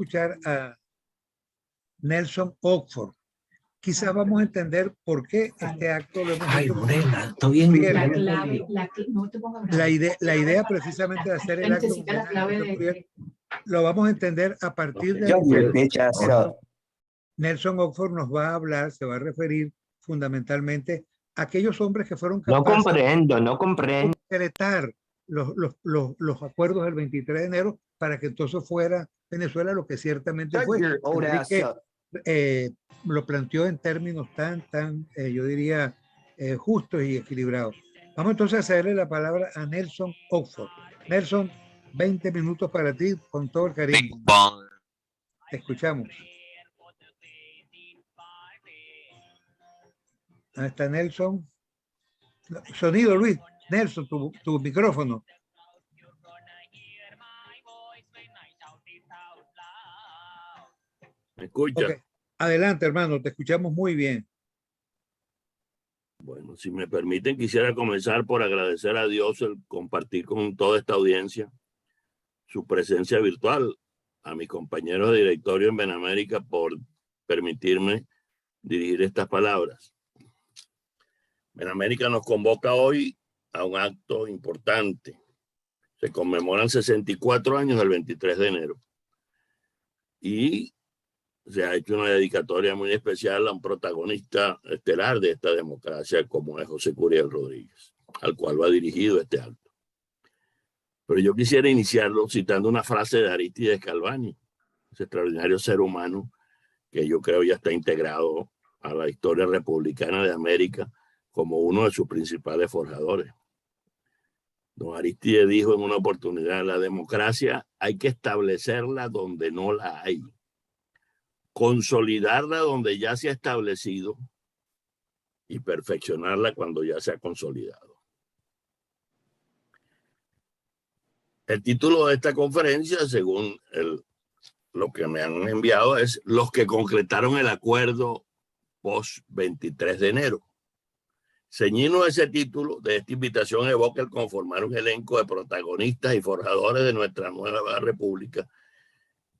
escuchar a Nelson Oxford. Quizás vamos a entender por qué este acto lo hemos hecho. Morena, estoy bien. La idea precisamente de hacer el acto lo vamos a entender a partir de Nelson Oxford nos va a hablar, se va a referir fundamentalmente a aquellos hombres que fueron capaces no comprendo. de concretar los acuerdos del 23 de enero para que entonces fuera Venezuela lo que ciertamente fue. Lo planteó en términos tan yo diría, justos y equilibrados. Vamos entonces a cederle la palabra a Nelson Oxford. Nelson, 20 minutos para ti, con todo el cariño. Te escuchamos. Ahí está Nelson. Sonido, Luis. Nelson, tu micrófono. ¿Me escucha? Okay. Adelante, hermano, te escuchamos muy bien. Bueno, si me permiten, quisiera comenzar por agradecer a Dios el compartir con toda esta audiencia su presencia virtual, a mis compañeros de directorio en Benamérica por permitirme dirigir estas palabras. Benamérica nos convoca hoy a un acto importante. Se conmemoran 64 años del 23 de enero. Y se ha hecho una dedicatoria muy especial a un protagonista estelar de esta democracia como es José Curiel Rodríguez, al cual va dirigido este acto. Pero yo quisiera iniciarlo citando una frase de Arístides Galvani, ese extraordinario ser humano que yo creo ya está integrado a la historia republicana de América como uno de sus principales forjadores. Don Arístides dijo en una oportunidad: la democracia hay que establecerla donde no la hay, consolidarla donde ya se ha establecido y perfeccionarla cuando ya se ha consolidado. El título de esta conferencia, según lo que me han enviado, es Los que concretaron el acuerdo post-23 de enero. Ceñido ese título de esta invitación evoca el conformar un elenco de protagonistas y forjadores de nuestra nueva república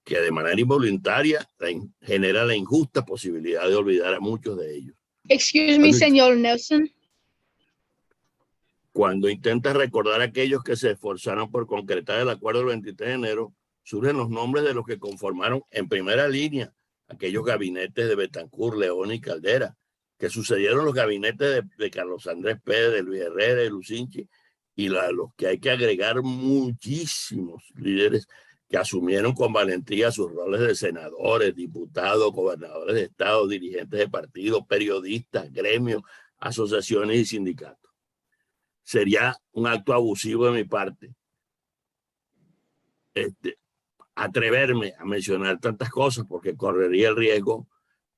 que de manera involuntaria genera la injusta posibilidad de olvidar a muchos de ellos. Excuse me, señor Nelson. Cuando intentas recordar a aquellos que se esforzaron por concretar el acuerdo del 23 de enero, surgen los nombres de los que conformaron en primera línea aquellos gabinetes de Betancur, León y Caldera, que sucedieron los gabinetes de Carlos Andrés Pérez, de Luis Herrera, de Lucinchi, y los que hay que agregar muchísimos líderes que asumieron con valentía sus roles de senadores, diputados, gobernadores de estado, dirigentes de partidos, periodistas, gremios, asociaciones y sindicatos. Sería un acto abusivo de mi parte atreverme a mencionar tantas cosas, porque correría el riesgo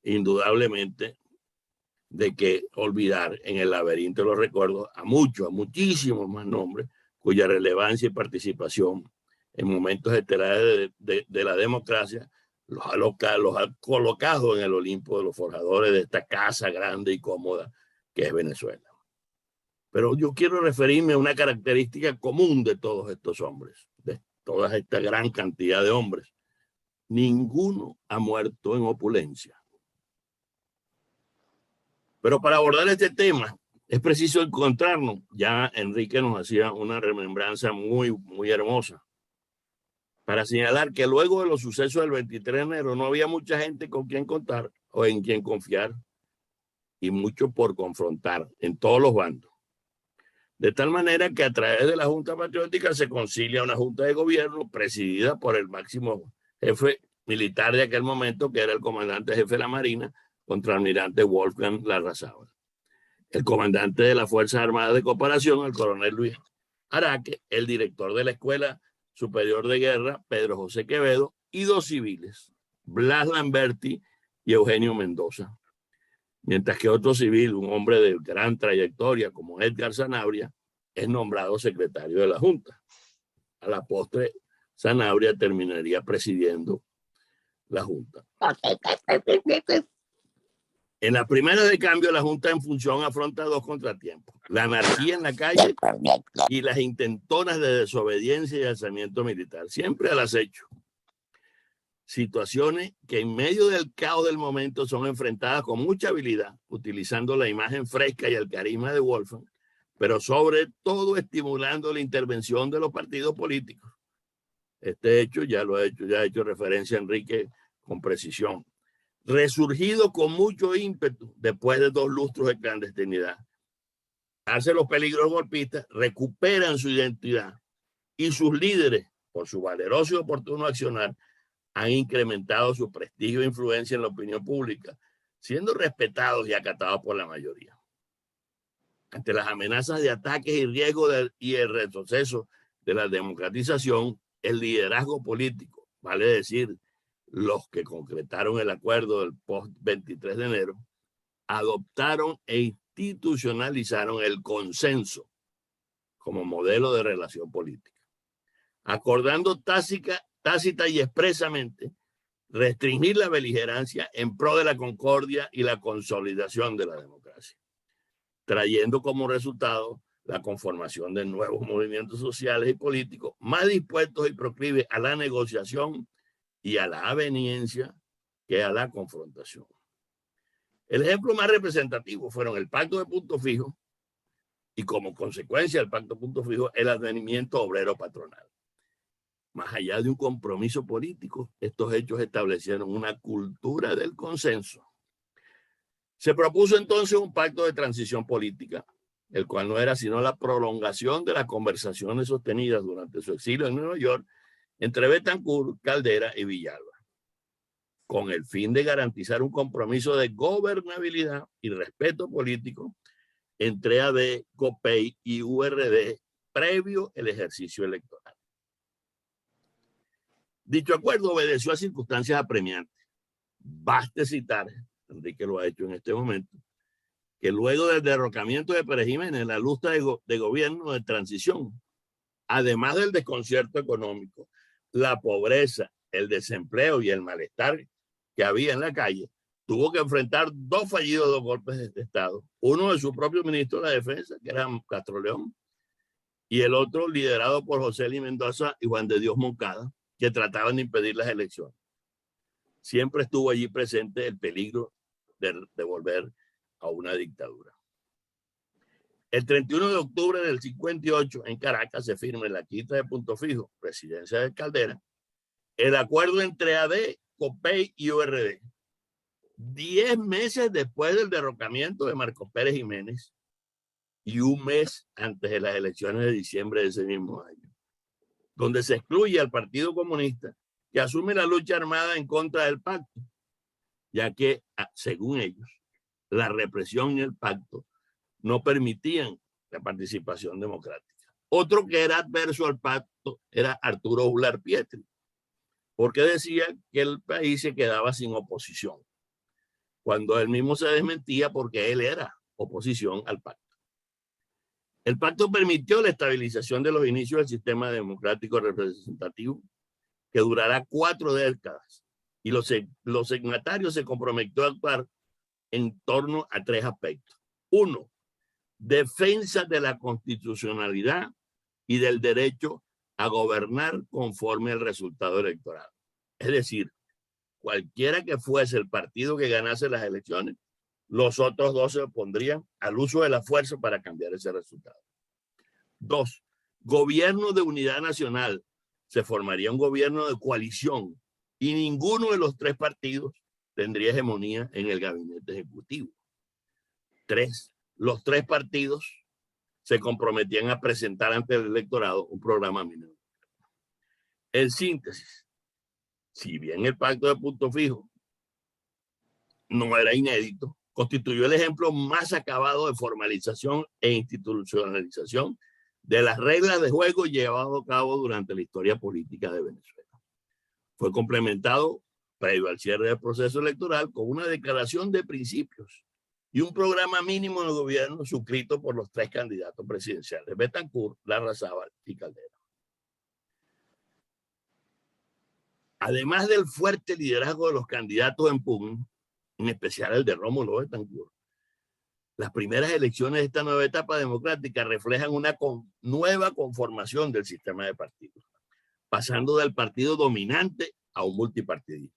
indudablemente de que olvidar en el laberinto de los recuerdos a muchísimos más nombres cuya relevancia y participación en momentos estelares de la democracia los ha colocado en el Olimpo de los forjadores de esta casa grande y cómoda que es Venezuela. Pero yo quiero referirme a una característica común de todos estos hombres, de toda esta gran cantidad de hombres. Ninguno ha muerto en opulencia. Pero para abordar este tema es preciso encontrarnos. Ya Enrique nos hacía una remembranza muy hermosa para señalar que luego de los sucesos del 23 de enero no había mucha gente con quien contar o en quien confiar y mucho por confrontar en todos los bandos. De tal manera que a través de la Junta Patriótica se concilia una junta de gobierno presidida por el máximo jefe militar de aquel momento, que era el comandante jefe de la Marina, contraalmirante Wolfgang Larrazábal. El comandante de las Fuerzas Armadas de Cooperación, el coronel Luis Araque, el director de la Escuela Superior de Guerra, Pedro José Quevedo, y dos civiles, Blas Lamberti y Eugenio Mendoza. Mientras que otro civil, un hombre de gran trayectoria como Edgar Sanabria, es nombrado secretario de la Junta. A la postre, Sanabria terminaría presidiendo la Junta. En la primera de cambio, la Junta en función afronta dos contratiempos: la anarquía en la calle y las intentonas de desobediencia y alzamiento militar, siempre al acecho. situaciones que en medio del caos del momento son enfrentadas con mucha habilidad, utilizando la imagen fresca y el carisma de Wolfgang, pero sobre todo estimulando la intervención de los partidos políticos. Este hecho ya ha hecho referencia a Enrique con precisión. Resurgido con mucho ímpetu después de 2 lustros de clandestinidad. Hace los peligros golpistas, recuperan su identidad y sus líderes, por su valeroso y oportuno accionar, han incrementado su prestigio e influencia en la opinión pública, siendo respetados y acatados por la mayoría. Ante las amenazas de ataques y riesgo y el retroceso de la democratización, el liderazgo político, vale decir, los que concretaron el acuerdo del post-23 de enero, adoptaron e institucionalizaron el consenso como modelo de relación política, acordando tácita y expresamente restringir la beligerancia en pro de la concordia y la consolidación de la democracia, trayendo como resultado la conformación de nuevos movimientos sociales y políticos más dispuestos y proclives a la negociación y a la aveniencia que a la confrontación. El ejemplo más representativo fueron el Pacto de Punto Fijo y, como consecuencia del Pacto de Punto Fijo, el advenimiento obrero patronal. Más allá de un compromiso político, estos hechos establecieron una cultura del consenso. Se propuso entonces un pacto de transición política, el cual no era sino la prolongación de las conversaciones sostenidas durante su exilio en Nueva York entre Betancourt, Caldera y Villalba, con el fin de garantizar un compromiso de gobernabilidad y respeto político entre AD, COPEI y URD previo el ejercicio electoral. Dicho acuerdo obedeció a circunstancias apremiantes. Baste citar, Enrique lo ha hecho en este momento, que luego del derrocamiento de Pérez Jiménez, la lucha de gobierno de transición, además del desconcierto económico, la pobreza, el desempleo y el malestar que había en la calle, tuvo que enfrentar 2 fallidos golpes de Estado, uno de su propio ministro de la Defensa, que era Castro León, y el otro liderado por José Eli Mendoza y Juan de Dios Moncada, que trataban de impedir las elecciones. Siempre estuvo allí presente el peligro de volver a una dictadura. El 31 de octubre del 58, en Caracas, se firma en la quinta de Punto Fijo, presidencia de Caldera, el acuerdo entre AD, COPEI y URD. 10 meses después del derrocamiento de Marcos Pérez Jiménez y un mes antes de las elecciones de diciembre de ese mismo año, donde se excluye al Partido Comunista, que asume la lucha armada en contra del pacto, ya que, según ellos, la represión y el pacto no permitían la participación democrática. Otro que era adverso al pacto era Arturo Uslar Pietri, porque decía que el país se quedaba sin oposición, cuando él mismo se desmentía porque él era oposición al pacto. El pacto permitió la estabilización de los inicios del sistema democrático representativo, que durará 4 décadas, y los signatarios se comprometieron a actuar en torno a 3 aspectos. 1, defensa de la constitucionalidad y del derecho a gobernar conforme al resultado electoral. Es decir, cualquiera que fuese el partido que ganase las elecciones, los otros 2 se opondrían al uso de la fuerza para cambiar ese resultado. 2, gobierno de unidad nacional. Se formaría un gobierno de coalición y ninguno de los 3 partidos tendría hegemonía en el gabinete ejecutivo. 3, los 3 partidos se comprometían a presentar ante el electorado un programa mínimo. En síntesis, si bien el pacto de Punto Fijo no era inédito, constituyó el ejemplo más acabado de formalización e institucionalización de las reglas de juego llevado a cabo durante la historia política de Venezuela. Fue complementado, previo al cierre del proceso electoral, con una declaración de principios y un programa mínimo de gobierno suscrito por los 3 candidatos presidenciales, Betancourt, Larrazábal y Caldera. Además del fuerte liderazgo de los candidatos en pugna, en especial el de Rómulo Betancourt, las primeras elecciones de esta nueva etapa democrática reflejan una nueva conformación del sistema de partidos, pasando del partido dominante a un multipartidismo.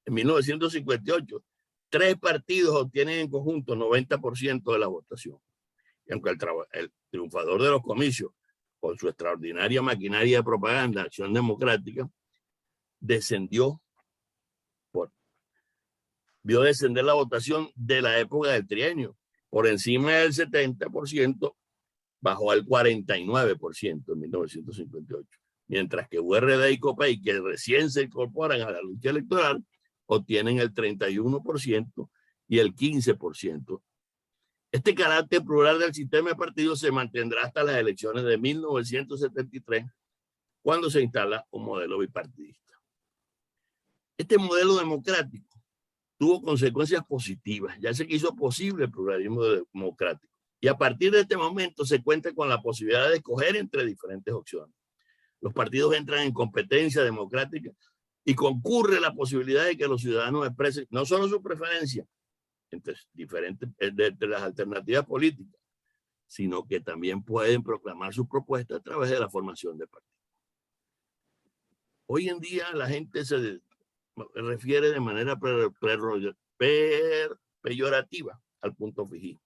En 1958, 3 partidos obtienen en conjunto 90% de la votación. Y aunque el triunfador de los comicios, con su extraordinaria maquinaria de propaganda, Acción Democrática, vio descender la votación de la época del trienio. Por encima del 70%, bajó al 49% en 1958. Mientras que URD y COPEI, que recién se incorporan a la lucha electoral, obtienen el 31% y el 15%. Este carácter plural del sistema de partidos se mantendrá hasta las elecciones de 1973, cuando se instala un modelo bipartidista. Este modelo democrático tuvo consecuencias positivas, ya se hizo posible el pluralismo democrático. Y a partir de este momento se cuenta con la posibilidad de escoger entre diferentes opciones. Los partidos entran en competencia democrática y concurre la posibilidad de que los ciudadanos expresen no solo su preferencia entre las alternativas políticas, sino que también pueden proclamar sus propuestas a través de la formación de partidos. Hoy en día la gente se refiere de manera peyorativa al punto fijismo,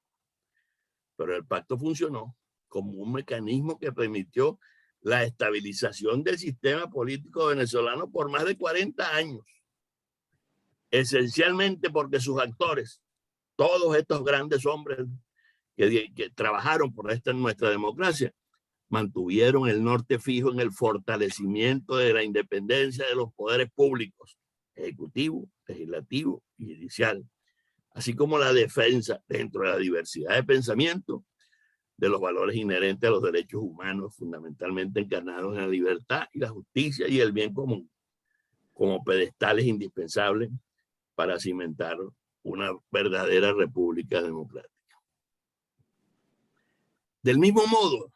pero el pacto funcionó como un mecanismo que permitió la estabilización del sistema político venezolano por más de 40 años, esencialmente porque sus actores, todos estos grandes hombres que trabajaron por nuestra democracia, mantuvieron el norte fijo en el fortalecimiento de la independencia de los poderes públicos, ejecutivo, legislativo y judicial, así como la defensa dentro de la diversidad de pensamiento de los valores inherentes a los derechos humanos, fundamentalmente encarnados en la libertad y la justicia y el bien común, como pedestales indispensables para cimentar una verdadera república democrática. Del mismo modo,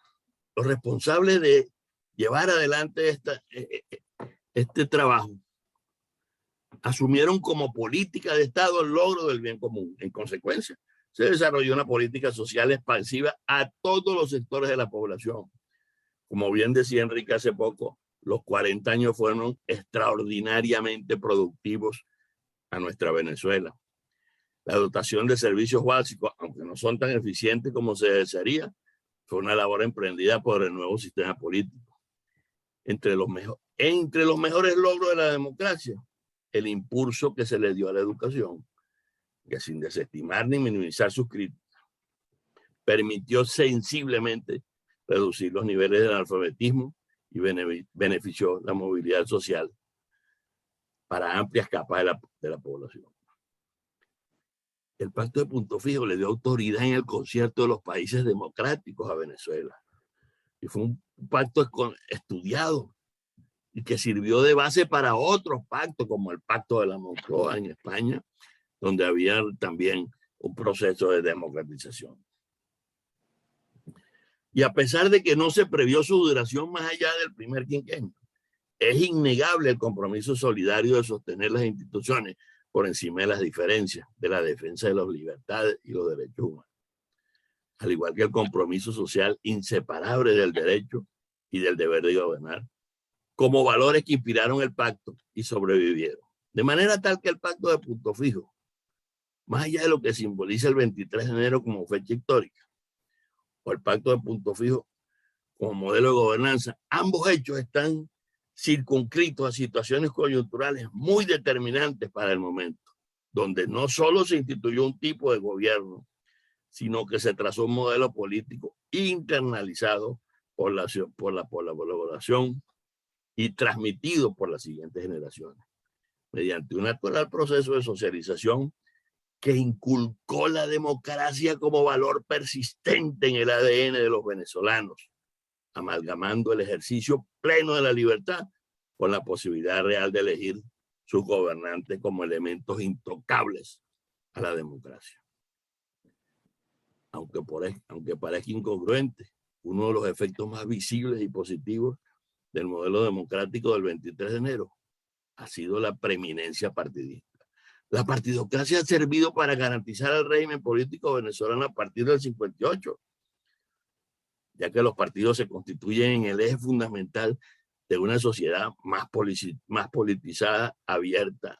los responsables de llevar adelante este trabajo asumieron como política de Estado el logro del bien común. En consecuencia, se desarrolló una política social expansiva a todos los sectores de la población. Como bien decía Enrique hace poco, los 40 años fueron extraordinariamente productivos a nuestra Venezuela. La dotación de servicios básicos, aunque no son tan eficientes como se desearía, fue una labor emprendida por el nuevo sistema político. Entre los mejores logros de la democracia, el impulso que se le dio a la educación, que sin desestimar ni minimizar sus críticas, permitió sensiblemente reducir los niveles de analfabetismo y benefició la movilidad social para amplias capas de la población. El pacto de Punto Fijo le dio autoridad en el concierto de los países democráticos a Venezuela. Y fue un pacto estudiado y que sirvió de base para otros pactos, como el Pacto de la Moncloa en España, donde había también un proceso de democratización. Y a pesar de que no se previó su duración más allá del primer quinquenio, es innegable el compromiso solidario de sostener las instituciones por encima de las diferencias, de la defensa de las libertades y los derechos humanos, al igual que el compromiso social inseparable del derecho y del deber de gobernar, como valores que inspiraron el pacto y sobrevivieron. De manera tal que el pacto de Punto Fijo, más allá de lo que simboliza el 23 de enero como fecha histórica, o el pacto de Punto Fijo como modelo de gobernanza, ambos hechos están circunscritos a situaciones coyunturales muy determinantes para el momento, donde no solo se instituyó un tipo de gobierno, sino que se trazó un modelo político internalizado por la colaboración y transmitido por las siguientes generaciones, mediante un natural proceso de socialización que inculcó la democracia como valor persistente en el ADN de los venezolanos, amalgamando el ejercicio pleno de la libertad con la posibilidad real de elegir sus gobernantes como elementos intocables a la democracia. Aunque parezca incongruente, uno de los efectos más visibles y positivos del modelo democrático del 23 de enero ha sido la preeminencia partidista. La partidocracia ha servido para garantizar el régimen político venezolano a partir del 58, ya que los partidos se constituyen en el eje fundamental de una sociedad más politizada, abierta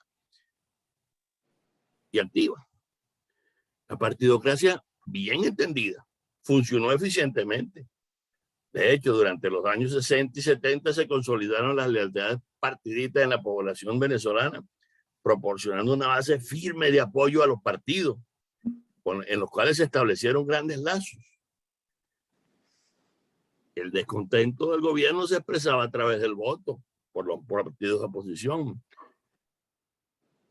y activa. La partidocracia, bien entendida, funcionó eficientemente. De hecho, durante los años 60 y 70 se consolidaron las lealtades partidistas en la población venezolana, proporcionando una base firme de apoyo a los partidos, en los cuales se establecieron grandes lazos. El descontento del gobierno se expresaba a través del voto por los partidos de oposición.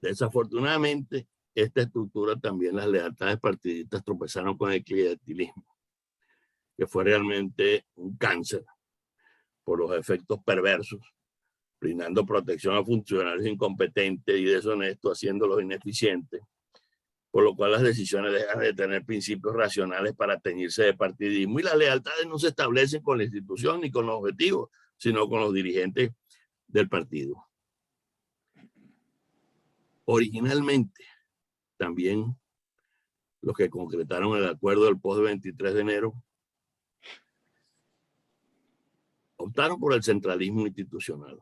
Desafortunadamente, esta estructura también, las lealtades partidistas, tropezaron con el clientelismo, que fue realmente un cáncer por los efectos perversos, brindando protección a funcionarios incompetentes y deshonestos, haciéndolos ineficientes, por lo cual las decisiones dejan de tener principios racionales para teñirse de partidismo, y las lealtades no se establecen con la institución ni con los objetivos, sino con los dirigentes del partido. Originalmente, también los que concretaron el acuerdo del post-23 de enero optaron por el centralismo institucional,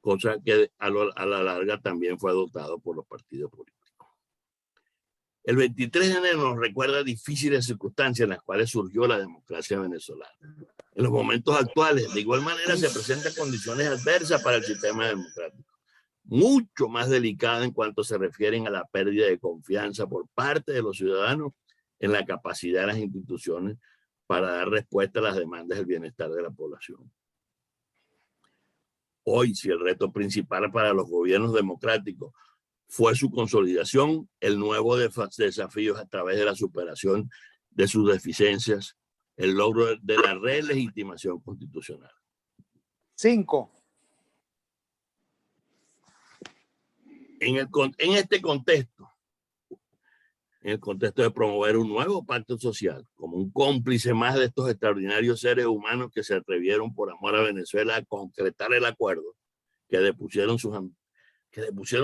cosa que a la larga también fue adoptado por los partidos políticos. El 23 de enero nos recuerda difíciles circunstancias en las cuales surgió la democracia venezolana. En los momentos actuales, de igual manera, se presentan condiciones adversas para el sistema democrático, mucho más delicadas en cuanto se refieren a la pérdida de confianza por parte de los ciudadanos en la capacidad de las instituciones para dar respuesta a las demandas del bienestar de la población. Hoy, si el reto principal para los gobiernos democráticos fue su consolidación, el nuevo desafío es a través de la superación de sus deficiencias, el logro de la relegitimación constitucional. 5. En este contexto, en el contexto de promover un nuevo pacto social, como un cómplice más de estos extraordinarios seres humanos que se atrevieron por amor a Venezuela a concretar el acuerdo, que depusieron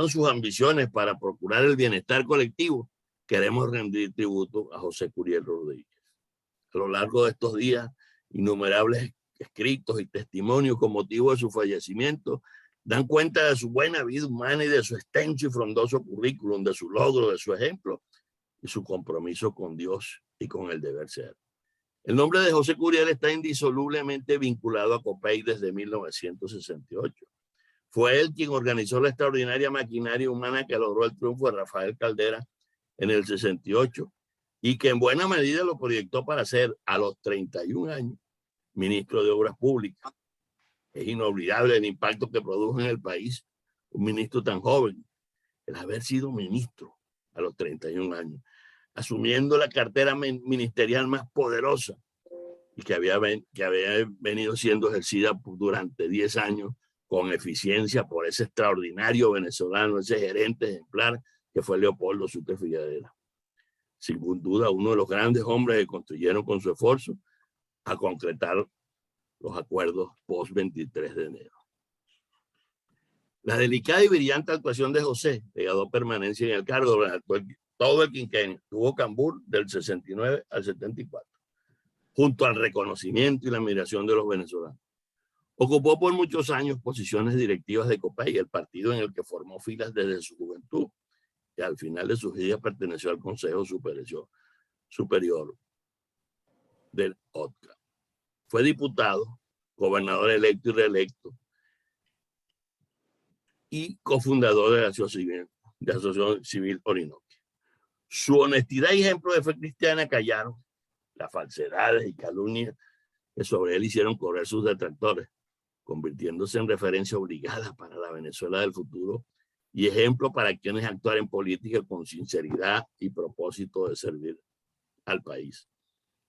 sus ambiciones para procurar el bienestar colectivo, queremos rendir tributo a José Curiel Rodríguez. A lo largo de estos días, innumerables escritos y testimonios con motivo de su fallecimiento dan cuenta de su buena vida humana y de su extenso y frondoso currículum, de su logro, de su ejemplo y su compromiso con Dios y con el deber ser. El nombre de José Curiel está indisolublemente vinculado a COPEI desde 1968. Fue él quien organizó la extraordinaria maquinaria humana que logró el triunfo de Rafael Caldera en el 68 y que en buena medida lo proyectó para ser, a los 31 años, ministro de Obras Públicas. Es inolvidable el impacto que produjo en el país un ministro tan joven, el haber sido ministro a los 31 años, asumiendo la cartera ministerial más poderosa y que había venido siendo ejercida durante 10 años con eficiencia por ese extraordinario venezolano, ese gerente ejemplar que fue Leopoldo Sucre Filladera. Sin duda, uno de los grandes hombres que construyeron con su esfuerzo a concretar los acuerdos post-23 de enero. La delicada y brillante actuación de José le dio permanencia en el cargo durante todo el quinquenio. Tuvo Cambur del 69 al 74, junto al reconocimiento y la admiración de los venezolanos. Ocupó por muchos años posiciones directivas de COPEI, el partido en el que formó filas desde su juventud, y al final de sus días perteneció al Consejo Superior del OTCA. Fue diputado, gobernador electo y reelecto, y cofundador de la Asociación Civil Orinoquia. Su honestidad y ejemplo de fe cristiana callaron las falsedades y calumnias que sobre él hicieron correr sus detractores, convirtiéndose en referencia obligada para la Venezuela del futuro y ejemplo para quienes actuar en política con sinceridad y propósito de servir al país.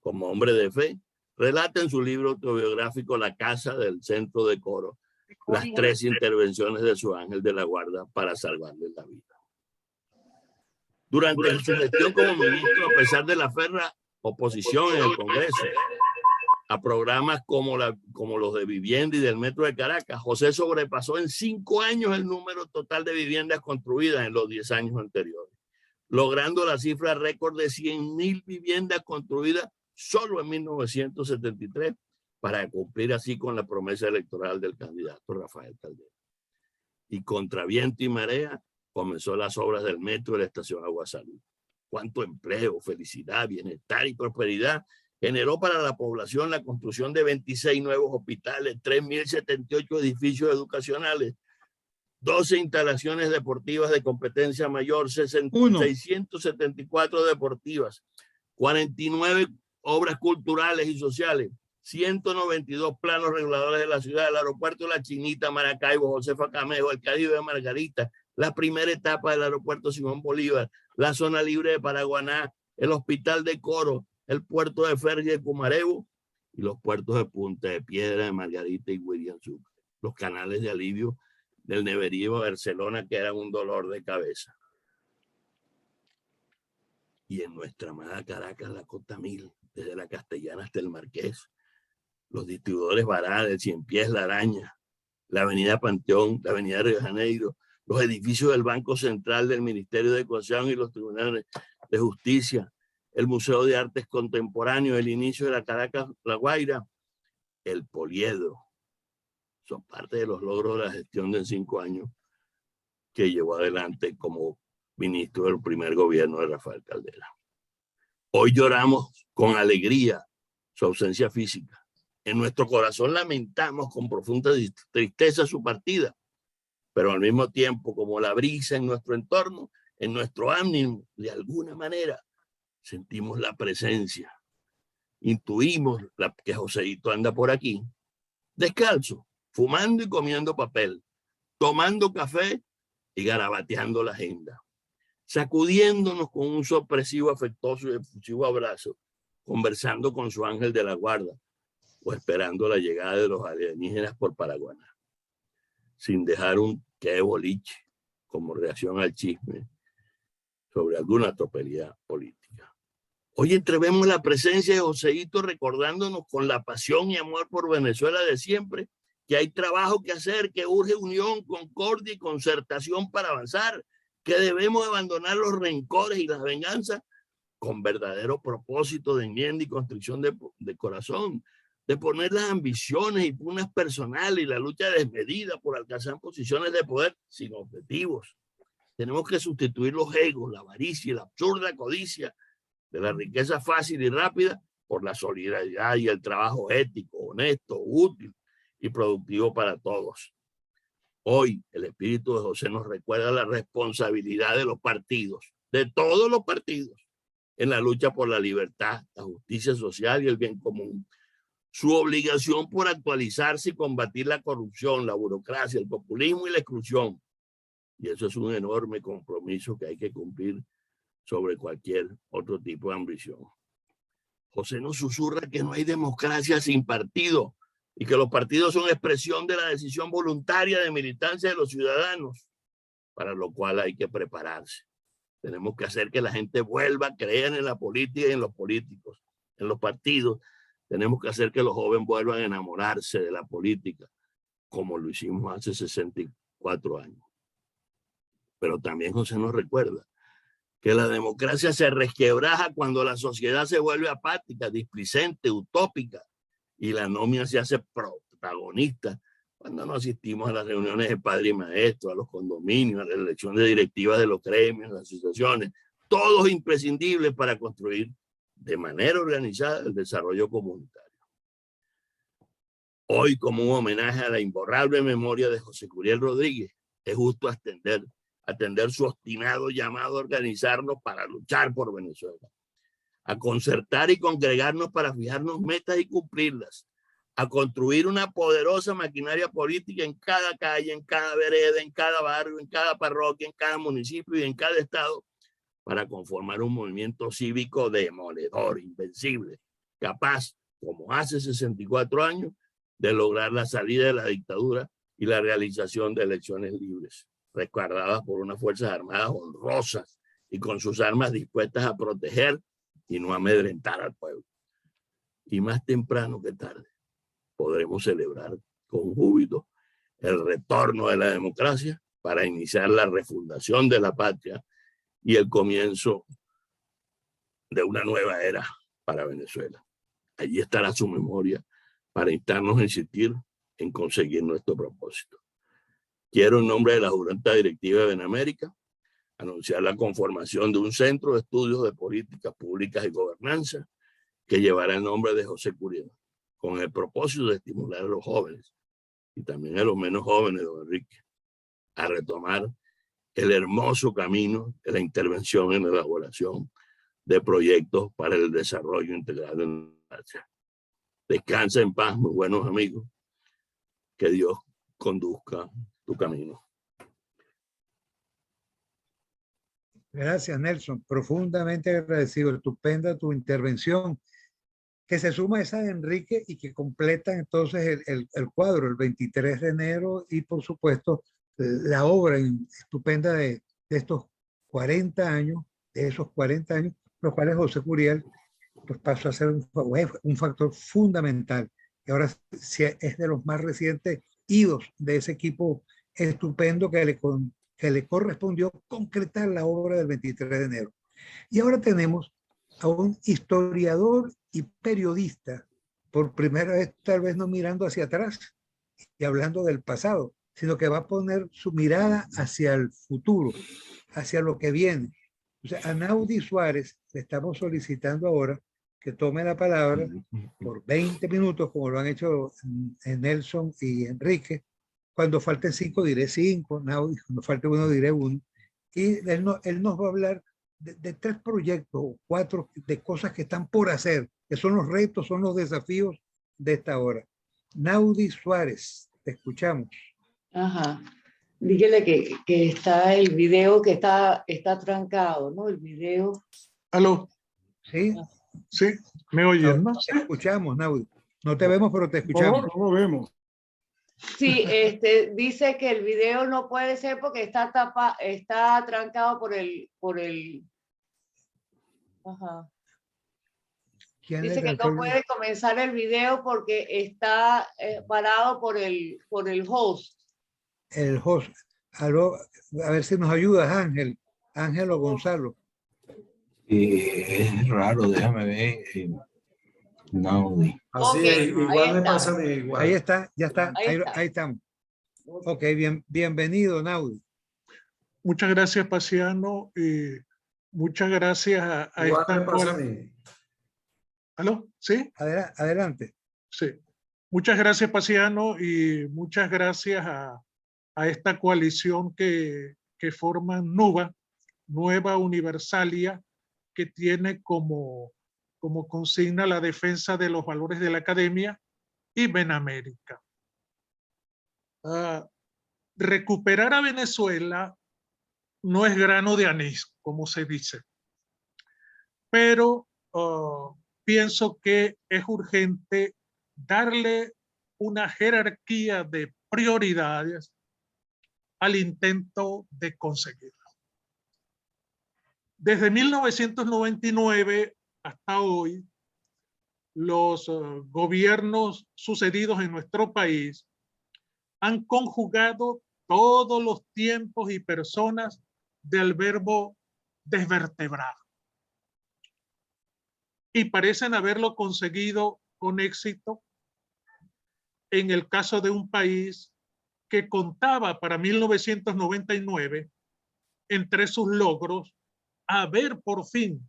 Como hombre de fe, relata en su libro autobiográfico La Casa del Centro de Coro las 3 intervenciones de su ángel de la guarda para salvarle la vida. Durante su gestión como ministro, a pesar de la férrea oposición en el Congreso a programas como los de vivienda y del Metro de Caracas, José sobrepasó en 5 años el número total de viviendas construidas en los 10 años anteriores, logrando la cifra récord de 100.000 viviendas construidas solo en 1973 para cumplir así con la promesa electoral del candidato Rafael Caldera. Y contra viento y marea comenzó las obras del metro de la estación Agua Salud. Cuánto empleo, felicidad, bienestar y prosperidad generó para la población la construcción de 26 nuevos hospitales, 3.078 edificios educacionales, 12 instalaciones deportivas de competencia mayor, 674 deportivas, 49 obras culturales y sociales, 192 planos reguladores de la ciudad, el aeropuerto de La Chinita, Maracaibo, Josefa Camejo, el Caribe de Margarita, la primera etapa del aeropuerto Simón Bolívar, la zona libre de Paraguaná, el hospital de Coro, el puerto de Ferry de Cumarebo y los puertos de Punta de Piedra, de Margarita y William Sucre. Los canales de alivio del Neverío de Barcelona, que eran un dolor de cabeza. Y en nuestra amada Caracas, la Cota 1000, desde la Castellana hasta el Marqués, los distribuidores Bará, el Cienpiés, La Araña, la avenida Panteón, la avenida Río de Janeiro, los edificios del Banco Central, del Ministerio de Educación y los tribunales de justicia, el Museo de Artes Contemporáneos, el inicio de la Caracas La Guaira, el Poliedro, son parte de los logros de la gestión de 5 años que llevó adelante como ministro del primer gobierno de Rafael Caldera. Hoy lloramos con alegría su ausencia física. En nuestro corazón lamentamos con profunda tristeza su partida, pero al mismo tiempo, como la brisa en nuestro entorno, en nuestro ánimo, de alguna manera, sentimos la presencia. Intuimos que Joseito anda por aquí, descalzo, fumando y comiendo papel, tomando café y garabateando la agenda, sacudiéndonos con un sorpresivo, afectuoso y efusivo abrazo, conversando con su ángel de la guarda o esperando la llegada de los alienígenas por Paraguaná, sin dejar un qué boliche como reacción al chisme sobre alguna tropelía política. Hoy entrevemos la presencia de Joseito recordándonos con la pasión y amor por Venezuela de siempre que hay trabajo que hacer, que urge unión, concordia y concertación para avanzar, que debemos abandonar los rencores y las venganzas con verdadero propósito de enmienda y construcción de corazón, de poner las ambiciones y pugnas personales y la lucha desmedida por alcanzar posiciones de poder sin objetivos. Tenemos que sustituir los egos, la avaricia y la absurda codicia de la riqueza fácil y rápida por la solidaridad y el trabajo ético, honesto, útil y productivo para todos. Hoy el espíritu de José nos recuerda la responsabilidad de los partidos, de todos los partidos, en la lucha por la libertad, la justicia social y el bien común. Su obligación por actualizarse y combatir la corrupción, la burocracia, el populismo y la exclusión. Y eso es un enorme compromiso que hay que cumplir sobre cualquier otro tipo de ambición. José nos susurra que no hay democracia sin partido y que los partidos son expresión de la decisión voluntaria de militancia de los ciudadanos, para lo cual hay que prepararse. Tenemos que hacer que la gente vuelva a creer en la política y en los políticos, en los partidos. Tenemos que hacer que los jóvenes vuelvan a enamorarse de la política, como lo hicimos hace 64 años. Pero también José nos recuerda que la democracia se resquebraja cuando la sociedad se vuelve apática, displicente, utópica, y la anomia se hace protagonista cuando no asistimos a las reuniones de padre y maestro, a los condominios, a la elección de directivas de los gremios, las asociaciones, todos imprescindibles para construir de manera organizada el desarrollo comunitario. Hoy, como un homenaje a la imborrable memoria de José Curiel Rodríguez, es justo atender su obstinado llamado a organizarnos para luchar por Venezuela, a concertar y congregarnos para fijarnos metas y cumplirlas, a construir una poderosa maquinaria política en cada calle, en cada vereda, en cada barrio, en cada parroquia, en cada municipio y en cada estado, para conformar un movimiento cívico demoledor, invencible, capaz, como hace 64 años, de lograr la salida de la dictadura y la realización de elecciones libres, resguardadas por unas Fuerzas Armadas honrosas y con sus armas dispuestas a proteger y no amedrentar al pueblo. Y más temprano que tarde podremos celebrar con júbilo el retorno de la democracia para iniciar la refundación de la patria y el comienzo de una nueva era para Venezuela. Allí estará su memoria para instarnos a insistir en conseguir nuestro propósito. Quiero, en nombre de la Junta Directiva de Benamérica, anunciar la conformación de un centro de estudios de políticas públicas y gobernanza que llevará el nombre de José Curiel, con el propósito de estimular a los jóvenes y también a los menos jóvenes, don Enrique, a retomar el hermoso camino de la intervención en la elaboración de proyectos para el desarrollo integral de la nación. Descansa en paz, muy buenos amigos. Que Dios conduzca tu camino. Gracias, Nelson. Profundamente agradecido. Estupenda tu intervención, que se suma a esa de Enrique y que completa entonces el cuadro, el 23 de enero, y por supuesto la obra estupenda de estos 40 años, de esos 40 años, los cuales José Curiel pues pasó a ser un factor fundamental. Y ahora es de los más recientes idos de ese equipo estupendo que le correspondió concretar la obra del 23 de enero. Y ahora tenemos a un historiador y periodista, por primera vez tal vez no mirando hacia atrás y hablando del pasado, sino que va a poner su mirada hacia el futuro, hacia lo que viene. O sea, a Naudi Suárez le estamos solicitando ahora que tome la palabra por 20 minutos, como lo han hecho Nelson y Enrique. Cuando falten 5 diré 5, cuando falte 1 diré 1. Y él nos va a hablar de 3 proyectos o 4 de cosas que están por hacer, que son los retos, son los desafíos de esta hora. Naudi Suárez, te escuchamos. Ajá. Dígale que está el video que está trancado, ¿no? El video. ¿Aló? ¿Sí? Sí, ¿me oyen, no? Te escuchamos, Naudi. No te vemos, pero te escuchamos. No lo vemos. Sí, dice que el video no puede ser porque está trancado por el. Ajá. Dice que no puede comenzar el video porque está parado por el host. El host. A ver si nos ayudas, Ángel o Gonzalo. Es raro, déjame ver. Naudi. Así Okay, es, igual me pasa a mí, igual. Ahí está, ya está, Ahí ahí estamos. Ok, bienvenido, Naudi. Muchas gracias, Paciano. Muchas gracias a Igual esta me pasa a mí. ¿Aló? ¿Sí? Adelante. Sí. Muchas gracias, Paciano, y muchas gracias a esta coalición que forman NUVA, Nueva Universalia, que tiene como consigna la defensa de los valores de la academia, y Benamérica. Recuperar a Venezuela no es grano de anís, como se dice, pero pienso que es urgente darle una jerarquía de prioridades al intento de conseguirlo. Desde 1999 hasta hoy, los gobiernos sucedidos en nuestro país han conjugado todos los tiempos y personas del verbo desvertebrar. Y parecen haberlo conseguido con éxito en el caso de un país que contaba para 1999, entre sus logros, haber por fin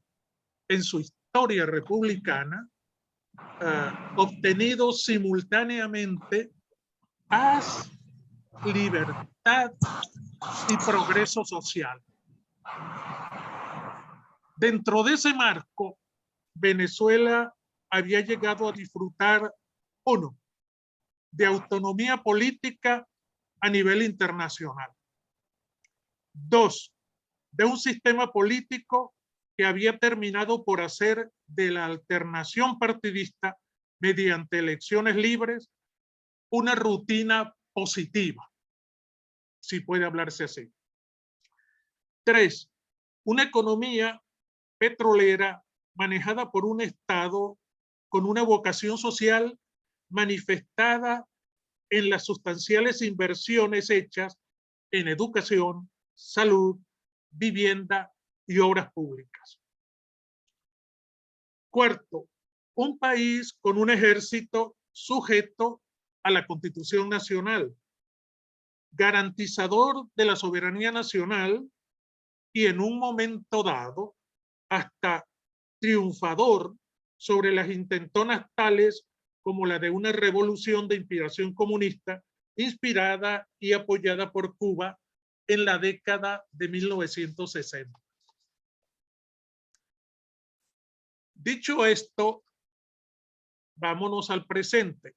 en su historia republicana obtenido simultáneamente paz, libertad y progreso social. Dentro de ese marco, Venezuela había llegado a disfrutar, 1, de autonomía política a nivel internacional. 2, de un sistema político que había terminado por hacer de la alternación partidista mediante elecciones libres una rutina positiva, si puede hablarse así. 3, una economía petrolera manejada por un Estado con una vocación social manifestada en las sustanciales inversiones hechas en educación, salud, vivienda y obras públicas. 4, un país con un ejército sujeto a la Constitución Nacional, garantizador de la soberanía nacional y en un momento dado hasta triunfador sobre las intentonas tales como la de una revolución de inspiración comunista inspirada y apoyada por Cuba en la década de 1960. Dicho esto, vámonos al presente.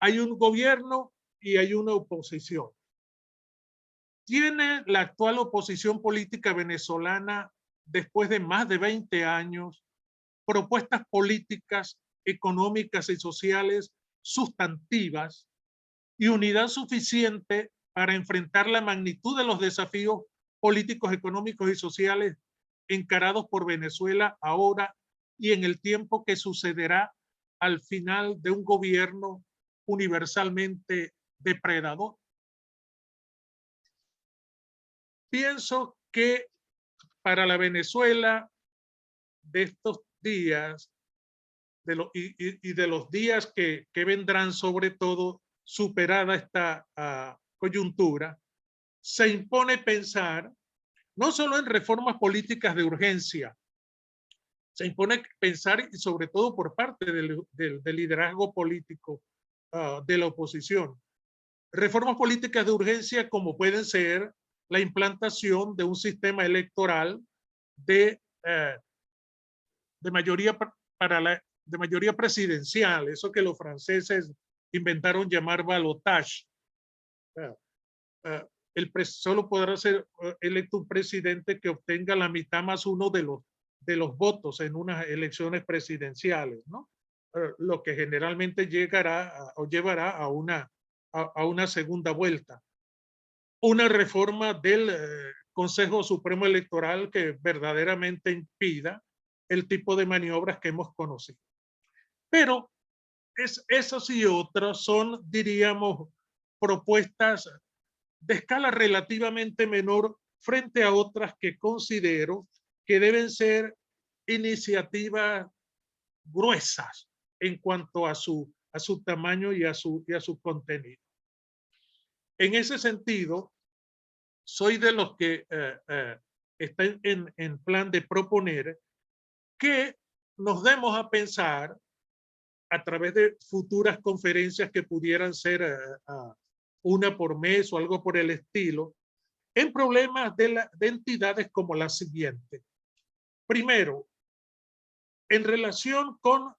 Hay un gobierno y hay una oposición. ¿Tiene la actual oposición política venezolana, después de más de 20 años, propuestas políticas, económicas y sociales sustantivas y unidad suficiente para enfrentar la magnitud de los desafíos políticos, económicos y sociales encarados por Venezuela ahora y en el tiempo que sucederá al final de un gobierno universalmente depredador? Pienso que para la Venezuela de estos días y de los días que vendrán, sobre todo superada esta coyuntura, se impone pensar no solo en reformas políticas de urgencia, se impone pensar, y sobre todo por parte del liderazgo político de la oposición, reformas políticas de urgencia como pueden ser la implantación de un sistema electoral de mayoría de mayoría presidencial, eso que los franceses inventaron llamar balotage. Solo podrá ser electo un presidente que obtenga la mitad más uno de los votos en unas elecciones presidenciales, ¿no? Lo que generalmente llevará a una segunda vuelta. Una reforma del Consejo Supremo Electoral que verdaderamente impida el tipo de maniobras que hemos conocido. Pero esas y otras son, diríamos, propuestas de escala relativamente menor frente a otras que considero que deben ser iniciativas gruesas en cuanto a su tamaño y a su contenido. En ese sentido, soy de los que están en plan de proponer que nos demos a pensar a través de futuras conferencias que pudieran ser una por mes o algo por el estilo, en problemas de entidades como la siguiente. Primero, en relación con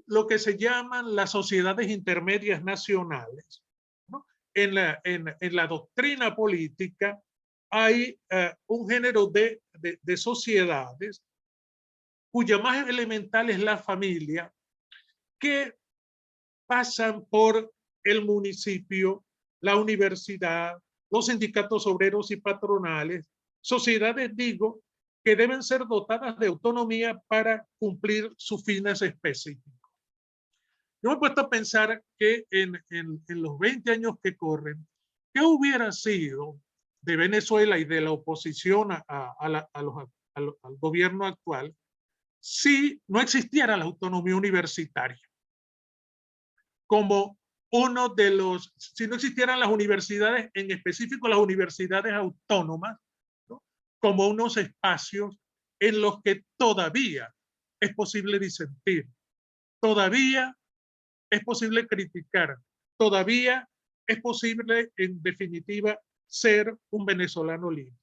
lo que se llaman las sociedades intermedias nacionales, ¿no? En la doctrina política hay un género de sociedades cuya más elemental es la familia, que pasan por el municipio, la universidad, los sindicatos obreros y patronales, sociedades, digo, que deben ser dotadas de autonomía para cumplir sus fines específicos. Yo me he puesto a pensar que en los 20 años que corren, ¿qué hubiera sido de Venezuela y de la oposición al gobierno actual si no existiera la autonomía universitaria? Como uno de los, si no existieran las universidades, en específico las universidades autónomas, ¿no? Como unos espacios en los que todavía es posible disentir, todavía es posible criticar, todavía es posible, en definitiva, ser un venezolano libre.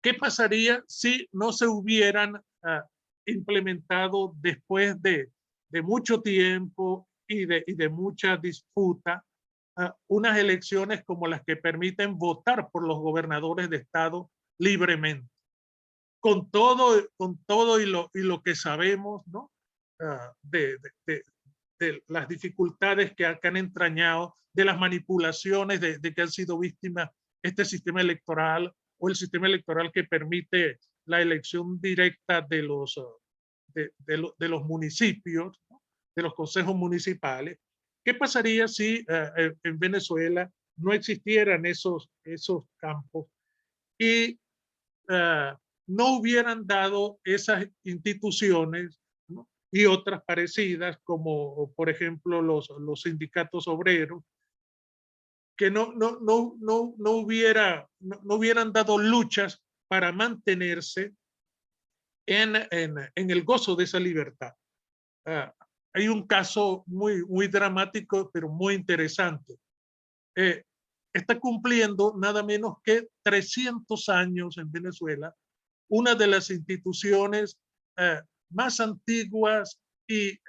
¿Qué pasaría si no se hubieran implementado después de mucho tiempo y de mucha disputa unas elecciones como las que permiten votar por los gobernadores de estado libremente? Con todo y lo que sabemos, ¿no? De las dificultades que han entrañado, de las manipulaciones de que han sido víctimas este sistema electoral o el sistema electoral que permite la elección directa de los municipios, ¿no? De los consejos municipales. ¿Qué pasaría si en Venezuela no existieran esos campos y no hubieran dado esas instituciones, ¿no? y otras parecidas, como por ejemplo los sindicatos obreros, que no hubieran dado luchas para mantenerse en el gozo de esa libertad. Hay un caso muy dramático, pero muy interesante. Está cumpliendo nada menos que 300 años en Venezuela, una de las instituciones más antiguas y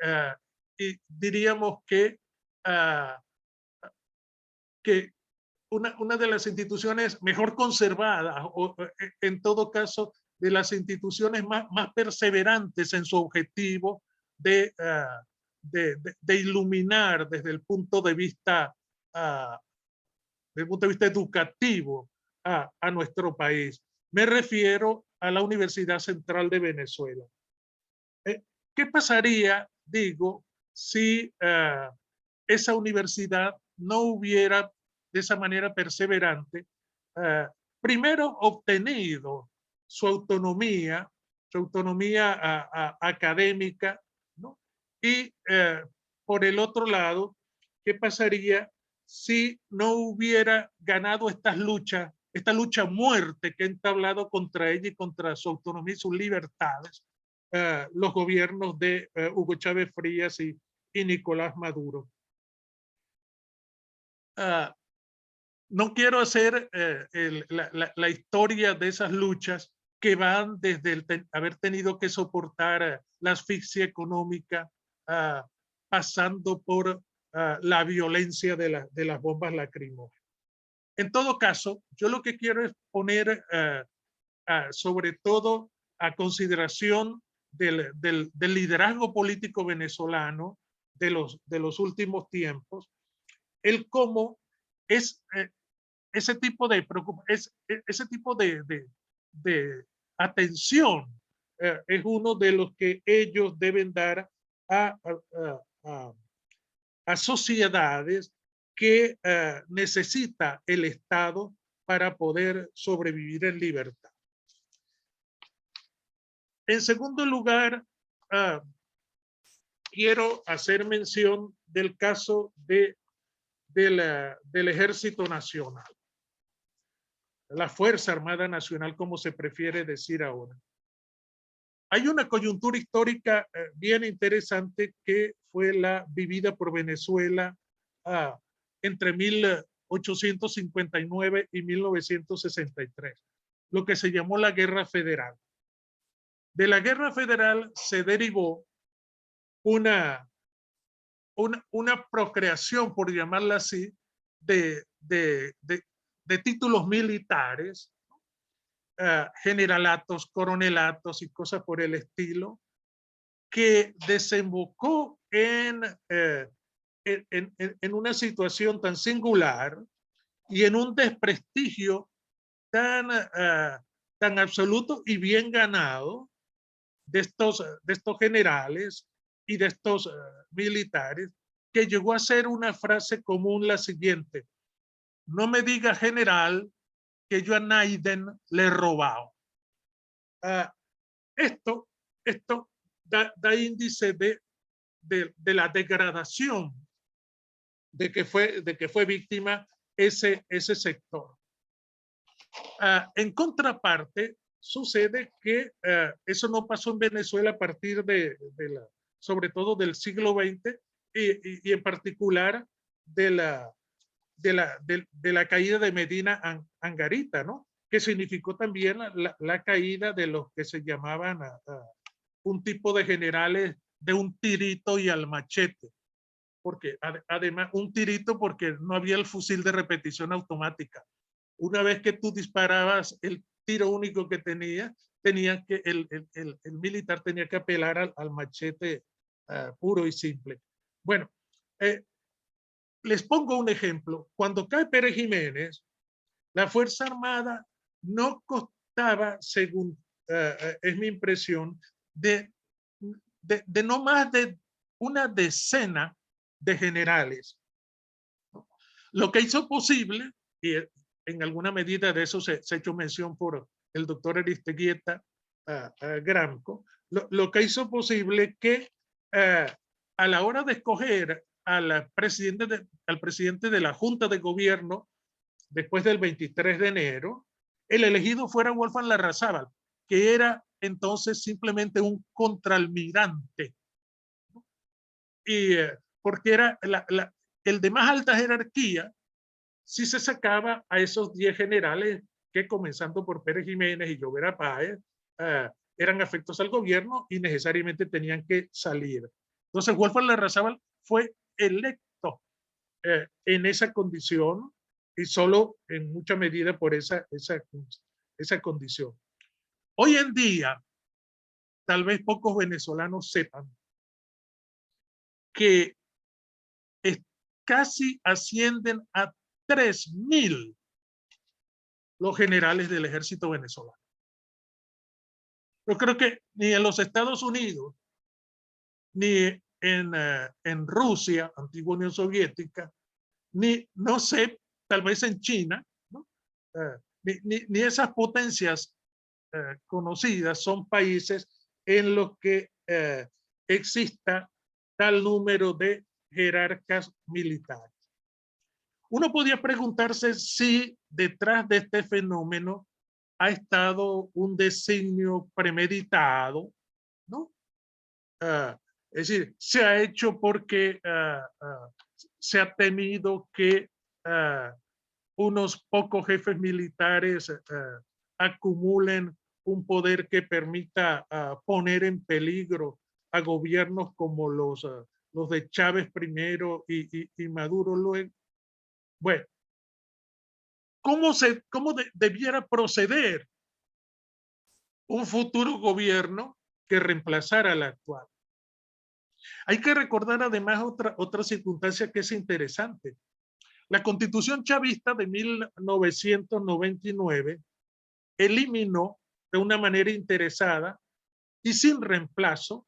diríamos que una de las instituciones mejor conservadas, o en todo caso de las instituciones más perseverantes en su objetivo de iluminar desde el punto de vista educativo a nuestro país. Me refiero a la Universidad Central de Venezuela. ¿Qué pasaría, digo, si esa universidad no hubiera de esa manera perseverante primero obtenido su autonomía académica, ¿no? Y por el otro lado, ¿qué pasaría si no hubiera ganado esta lucha a muerte que ha entablado contra ella y contra su autonomía y sus libertades los gobiernos de Hugo Chávez Frías y Nicolás Maduro? No quiero hacer la historia de esas luchas que van desde haber tenido que soportar la asfixia económica, pasando por la violencia de las bombas lacrimógenas. En todo caso, yo lo que quiero es poner sobre todo a consideración del liderazgo político venezolano de los últimos tiempos, el cómo es ese tipo de atención es uno de los que ellos deben dar a sociedades que necesita el Estado para poder sobrevivir en libertad. En segundo lugar, quiero hacer mención del caso del Ejército Nacional, la Fuerza Armada Nacional, como se prefiere decir ahora. Hay una coyuntura histórica bien interesante que fue la vivida por Venezuela entre 1859 y 1963, lo que se llamó la Guerra Federal. De la Guerra Federal se derivó una procreación, por llamarla así, de títulos militares, generalatos, coronelatos y cosas por el estilo, que desembocó en una situación tan singular y en un desprestigio tan absoluto y bien ganado de estos generales y de estos militares, que llegó a ser una frase común la siguiente: no me diga general que yo a Naiden le he robado. Esto da índice de la degradación de que fue víctima ese sector. En contraparte, sucede que eso no pasó en Venezuela a partir sobre todo del siglo XX y en particular de la caída de Medina Angarita, ¿no? Que significó también la caída de los que se llamaban un tipo de generales de un tirito y al machete. Porque además, un tirito porque no había el fusil de repetición automática. Una vez que tú disparabas el tiro único que tenía que el militar tenía que apelar al machete puro y simple. Bueno, les pongo un ejemplo. Cuando cae Pérez Jiménez, la Fuerza Armada no costaba, según es mi impresión, de no más de una decena de generales. Lo que hizo posible, y en alguna medida de eso se ha hecho mención por el doctor Aristeguieta Gramco, lo que hizo posible que a la hora de escoger al presidente de la Junta de Gobierno, después del 23 de enero, el elegido fuera Wolfgang Larrazábal, que era entonces simplemente un contraalmirante. Y porque era el de más alta jerarquía, si se sacaba a esos 10 generales que, comenzando por Pérez Jiménez y Llovera Páez, eran afectos al gobierno y necesariamente tenían que salir. Entonces Wolfgang Larrazábal fue electo en esa condición, y solo en mucha medida por esa condición. Hoy en día, tal vez pocos venezolanos sepan que casi ascienden a 3.000 los generales del ejército venezolano. Yo creo que ni en los Estados Unidos, ni en Rusia, antigua Unión Soviética, ni, no sé, tal vez en China, ¿no? Ni esas potencias conocidas son países en los que exista tal número de jerarcas militares. Uno podía preguntarse si detrás de este fenómeno ha estado un designio premeditado, ¿no? Es decir, se ha hecho porque se ha temido que unos pocos jefes militares acumulen un poder que permita poner en peligro a gobiernos como los de Chávez primero y Maduro luego. Bueno, ¿cómo debiera proceder un futuro gobierno que reemplazara al actual? Hay que recordar además otra circunstancia que es interesante. La Constitución chavista de 1999 eliminó de una manera interesada y sin reemplazo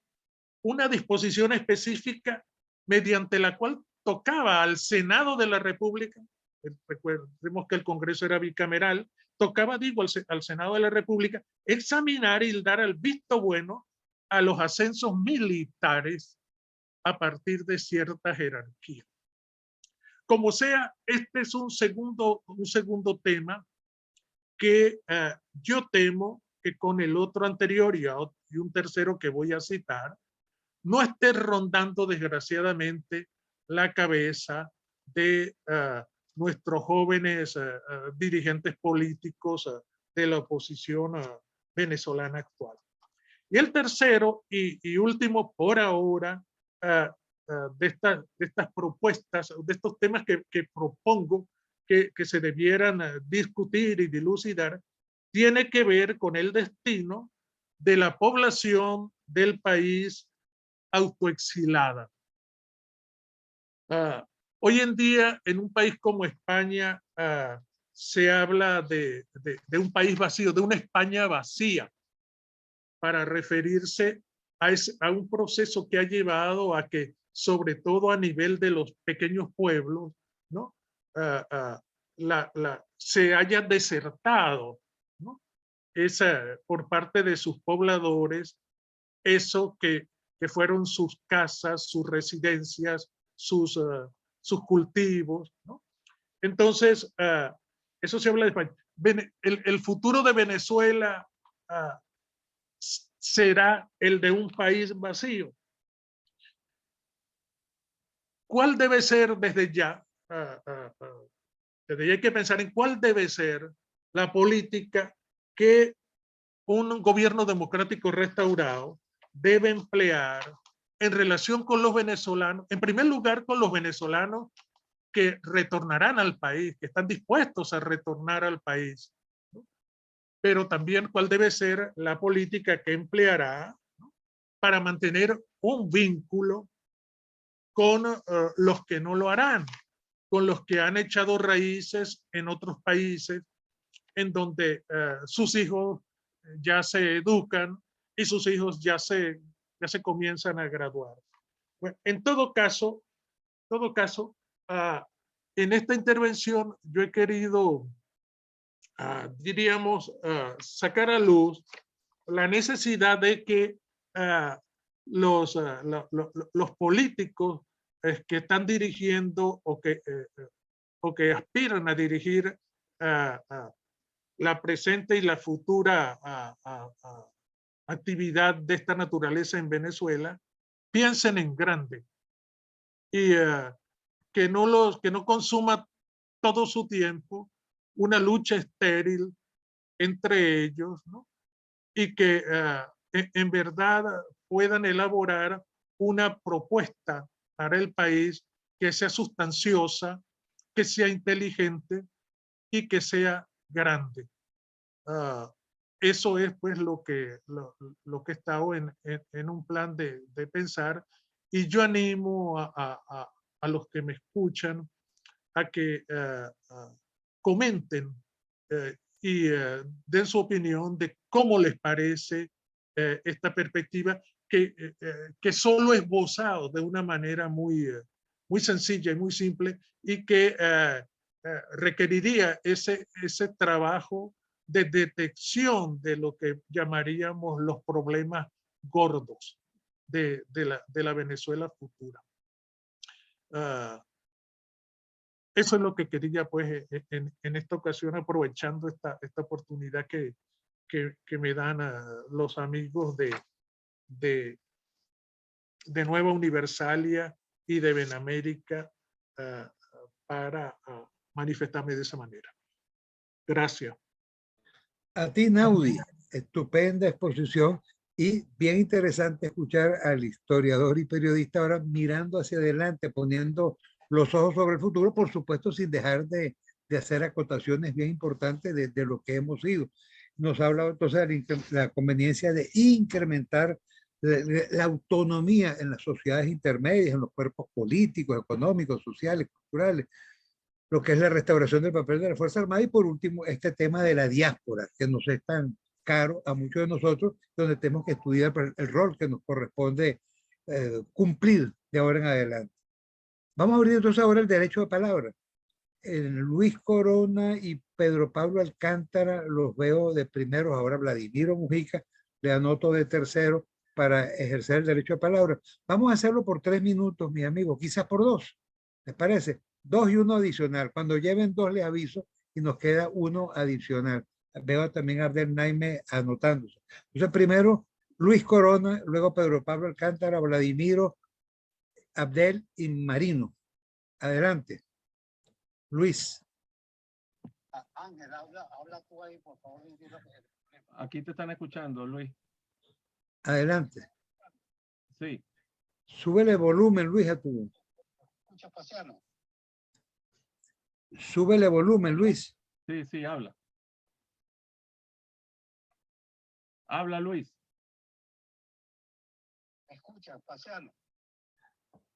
una disposición específica mediante la cual tocaba al Senado de la República, recordemos que el Congreso era bicameral, tocaba, digo, al Senado de la República examinar y dar el visto bueno a los ascensos militares a partir de cierta jerarquía. Como sea, este es un segundo tema que yo temo que con el otro anterior y un tercero que voy a citar, no esté rondando desgraciadamente la cabeza de nuestros jóvenes dirigentes políticos de la oposición venezolana actual. Y el tercero y último por ahora de estas propuestas, de estos temas que propongo que se debieran discutir y dilucidar, tiene que ver con el destino de la población del país autoexilada. Hoy en día, en un país como España, se habla de un país vacío, de una España vacía, para referirse a un proceso que ha llevado a que, sobre todo a nivel de los pequeños pueblos, ¿no? Se haya desertado, ¿no? Por parte de sus pobladores, eso que fueron sus casas, sus residencias, sus cultivos, ¿no? Entonces, eso se habla de España. El futuro de Venezuela será el de un país vacío. ¿Cuál debe ser desde ya? Desde ya hay que pensar en cuál debe ser la política que un gobierno democrático restaurado debe emplear en relación con los venezolanos, en primer lugar con los venezolanos que retornarán al país, que están dispuestos a retornar al país, ¿no? Pero también cuál debe ser la política que empleará, ¿no?, para mantener un vínculo con los que no lo harán, con los que han echado raíces en otros países en donde sus hijos ya se educan y sus hijos ya se comienzan a graduar. Bueno, en todo caso, en esta intervención yo he querido, diríamos, sacar a luz la necesidad de que los políticos que están dirigiendo o que aspiran a dirigir la presente y la futura actividad de esta naturaleza en Venezuela, piensen en grande y que no consuma todo su tiempo una lucha estéril entre ellos, ¿no? Y que en verdad puedan elaborar una propuesta para el país que sea sustanciosa, que sea inteligente y que sea grande. Eso es pues lo que he estado en un plan de pensar, y yo animo a los que me escuchan a que comenten y den su opinión de cómo les parece esta perspectiva que solo es esbozado de una manera muy sencilla y muy simple, y que requeriría ese trabajo de detección de lo que llamaríamos los problemas gordos de la Venezuela futura. Eso es lo que quería pues en esta ocasión, aprovechando esta oportunidad que me dan los amigos de Nueva Universalia y de Benamérica para manifestarme de esa manera. Gracias. A ti, Naudi, estupenda exposición y bien interesante escuchar al historiador y periodista ahora mirando hacia adelante, poniendo los ojos sobre el futuro, por supuesto, sin dejar de hacer acotaciones bien importantes de lo que hemos sido. Nos ha hablado entonces de la conveniencia de incrementar la autonomía en las sociedades intermedias, en los cuerpos políticos, económicos, sociales, culturales, lo que es la restauración del papel de la Fuerza Armada, y por último este tema de la diáspora, que nos es tan caro a muchos de nosotros, donde tenemos que estudiar el rol que nos corresponde cumplir de ahora en adelante. Vamos a abrir entonces ahora el derecho de palabra. Luis Corona y Pedro Pablo Alcántara los veo de primeros, ahora Vladimiro Mujica le anoto de tercero para ejercer el derecho de palabra. Vamos a hacerlo por 3 minutos, mis amigos, quizás por 2, ¿les parece? 2 y 1 adicional. Cuando lleven 2 les aviso y nos queda 1 adicional. Veo también a Abdel Naime anotándose. Entonces primero Luis Corona, luego Pedro Pablo Alcántara, Vladimiro, Abdel y Marino. Adelante. Luis. Ángel, habla tú ahí, por favor. Aquí te están escuchando, Luis. Adelante. Sí. Súbele volumen, Luis, a tu. ¿Escuchas, Pasiano? Súbele volumen, Luis. Sí, sí, habla. Habla, Luis. ¿Escuchas, Pasiano?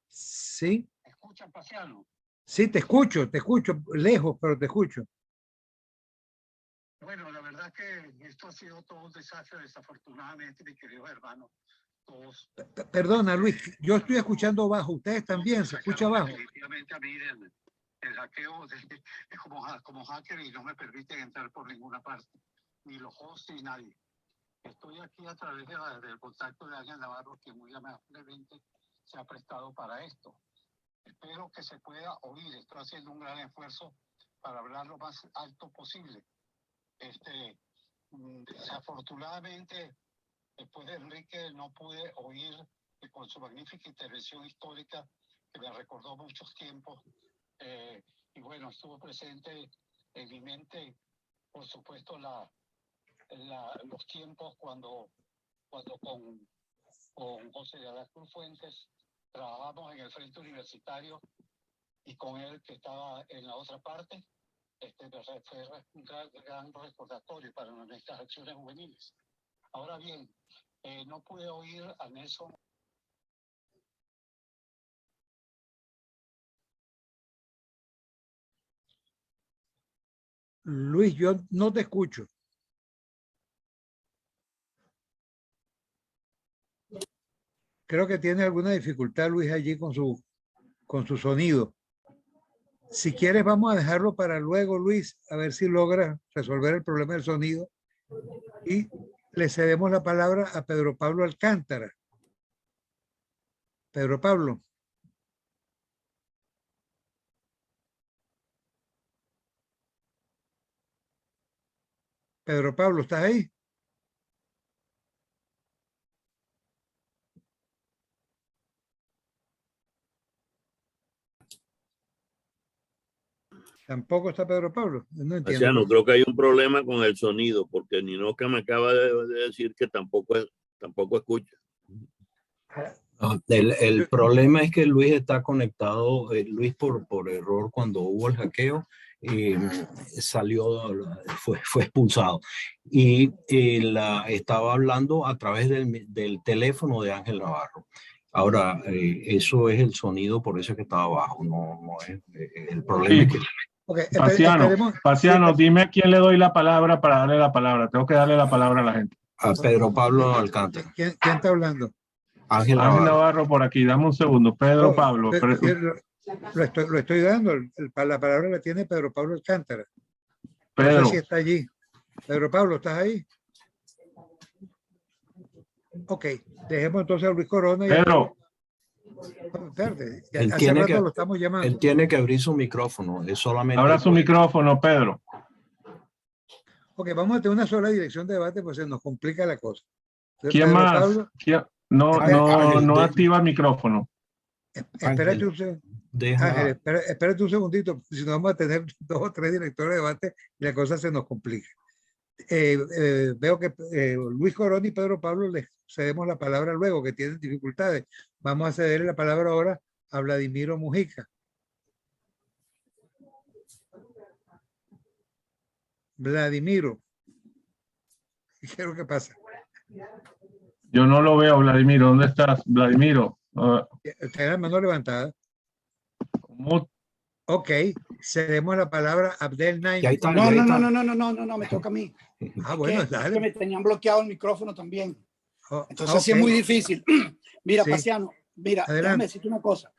Sí. ¿Escuchas, Pasiano? Sí, te escucho, lejos, pero te escucho. Bueno, la verdad que esto ha sido todo un desastre, desafortunadamente, mis queridos hermanos. Todos. Perdona, Luis, yo estoy escuchando bajo. Ustedes también, se escucha bajo. Definitivamente a mí el hackeo es como hacker y no me permiten entrar por ninguna parte, ni los hosts ni nadie. Estoy aquí a través del contacto de Ángel Navarro, que muy amablemente se ha prestado para esto. Espero que se pueda oír. Estoy haciendo un gran esfuerzo para hablar lo más alto posible. Desafortunadamente, después de Enrique no pude oír con su magnífica intervención histórica que me recordó muchos tiempos. Y bueno, estuvo presente en mi mente, por supuesto, los tiempos cuando con José de la Cruz Fuentes trabajamos en el Frente Universitario, y con él, que estaba en la otra parte, fue un gran recordatorio para nuestras acciones juveniles. Ahora bien, no pude oír a Nelson. Luis, yo no te escucho. Creo que tiene alguna dificultad, Luis, allí con su sonido. Si quieres, vamos a dejarlo para luego, Luis, a ver si logra resolver el problema del sonido. Y le cedemos la palabra a Pedro Pablo Alcántara. Pedro Pablo. Pedro Pablo, ¿estás ahí? Tampoco está Pedro Pablo. No entiendo. Marciano, creo que hay un problema con el sonido, porque Ninoca me acaba de decir que tampoco escucha. No, el problema es que Luis está conectado, Luis por error cuando hubo el hackeo, salió, fue expulsado. Y estaba hablando a través del teléfono de Ángel Navarro. Ahora, eso es el sonido, por eso es que estaba bajo, no es el problema. Sí. Es que... Okay, Paciano, dime a quién le doy la palabra para darle la palabra. Tengo que darle la palabra a la gente. A Pedro Pablo Alcántara. ¿Quién está hablando? Ángel Navarro por aquí. Dame un segundo. Pedro Pablo. Lo estoy dando. La palabra la tiene Pedro Pablo Alcántara. Pedro. No sé si está allí. Pedro Pablo, ¿estás ahí? Ok, dejemos entonces a Luis Corona. Pedro. Espérate, Él lo estamos llamando. Él tiene que abrir su micrófono. Es solamente. Abra su micrófono, Pedro. Ok, vamos a tener una sola dirección de debate, pues se nos complica la cosa. Entonces, ¿Quién Pedro más? Pablo, No activa micrófono. Espérate un segundo. Ángel, espérate un segundito, si no vamos a tener 2 o 3 directores de debate y la cosa se nos complica. Veo que Luis Corona y Pedro Pablo les cedemos la palabra luego, que tienen dificultades. Vamos a cederle la palabra ahora a Vladimiro Mujica. Vladimiro. ¿Qué es lo que pasa? Yo no lo veo, Vladimiro. ¿Dónde estás, Vladimiro? Tiene la mano levantada. ¿Cómo? Ok, cedemos la palabra a Abdel Naim. No, me toca a mí. Bueno, es dale. que me tenían bloqueado el micrófono también. Entonces sí es muy difícil. Mira, sí. Paciano, mira, déjame decirte una cosa.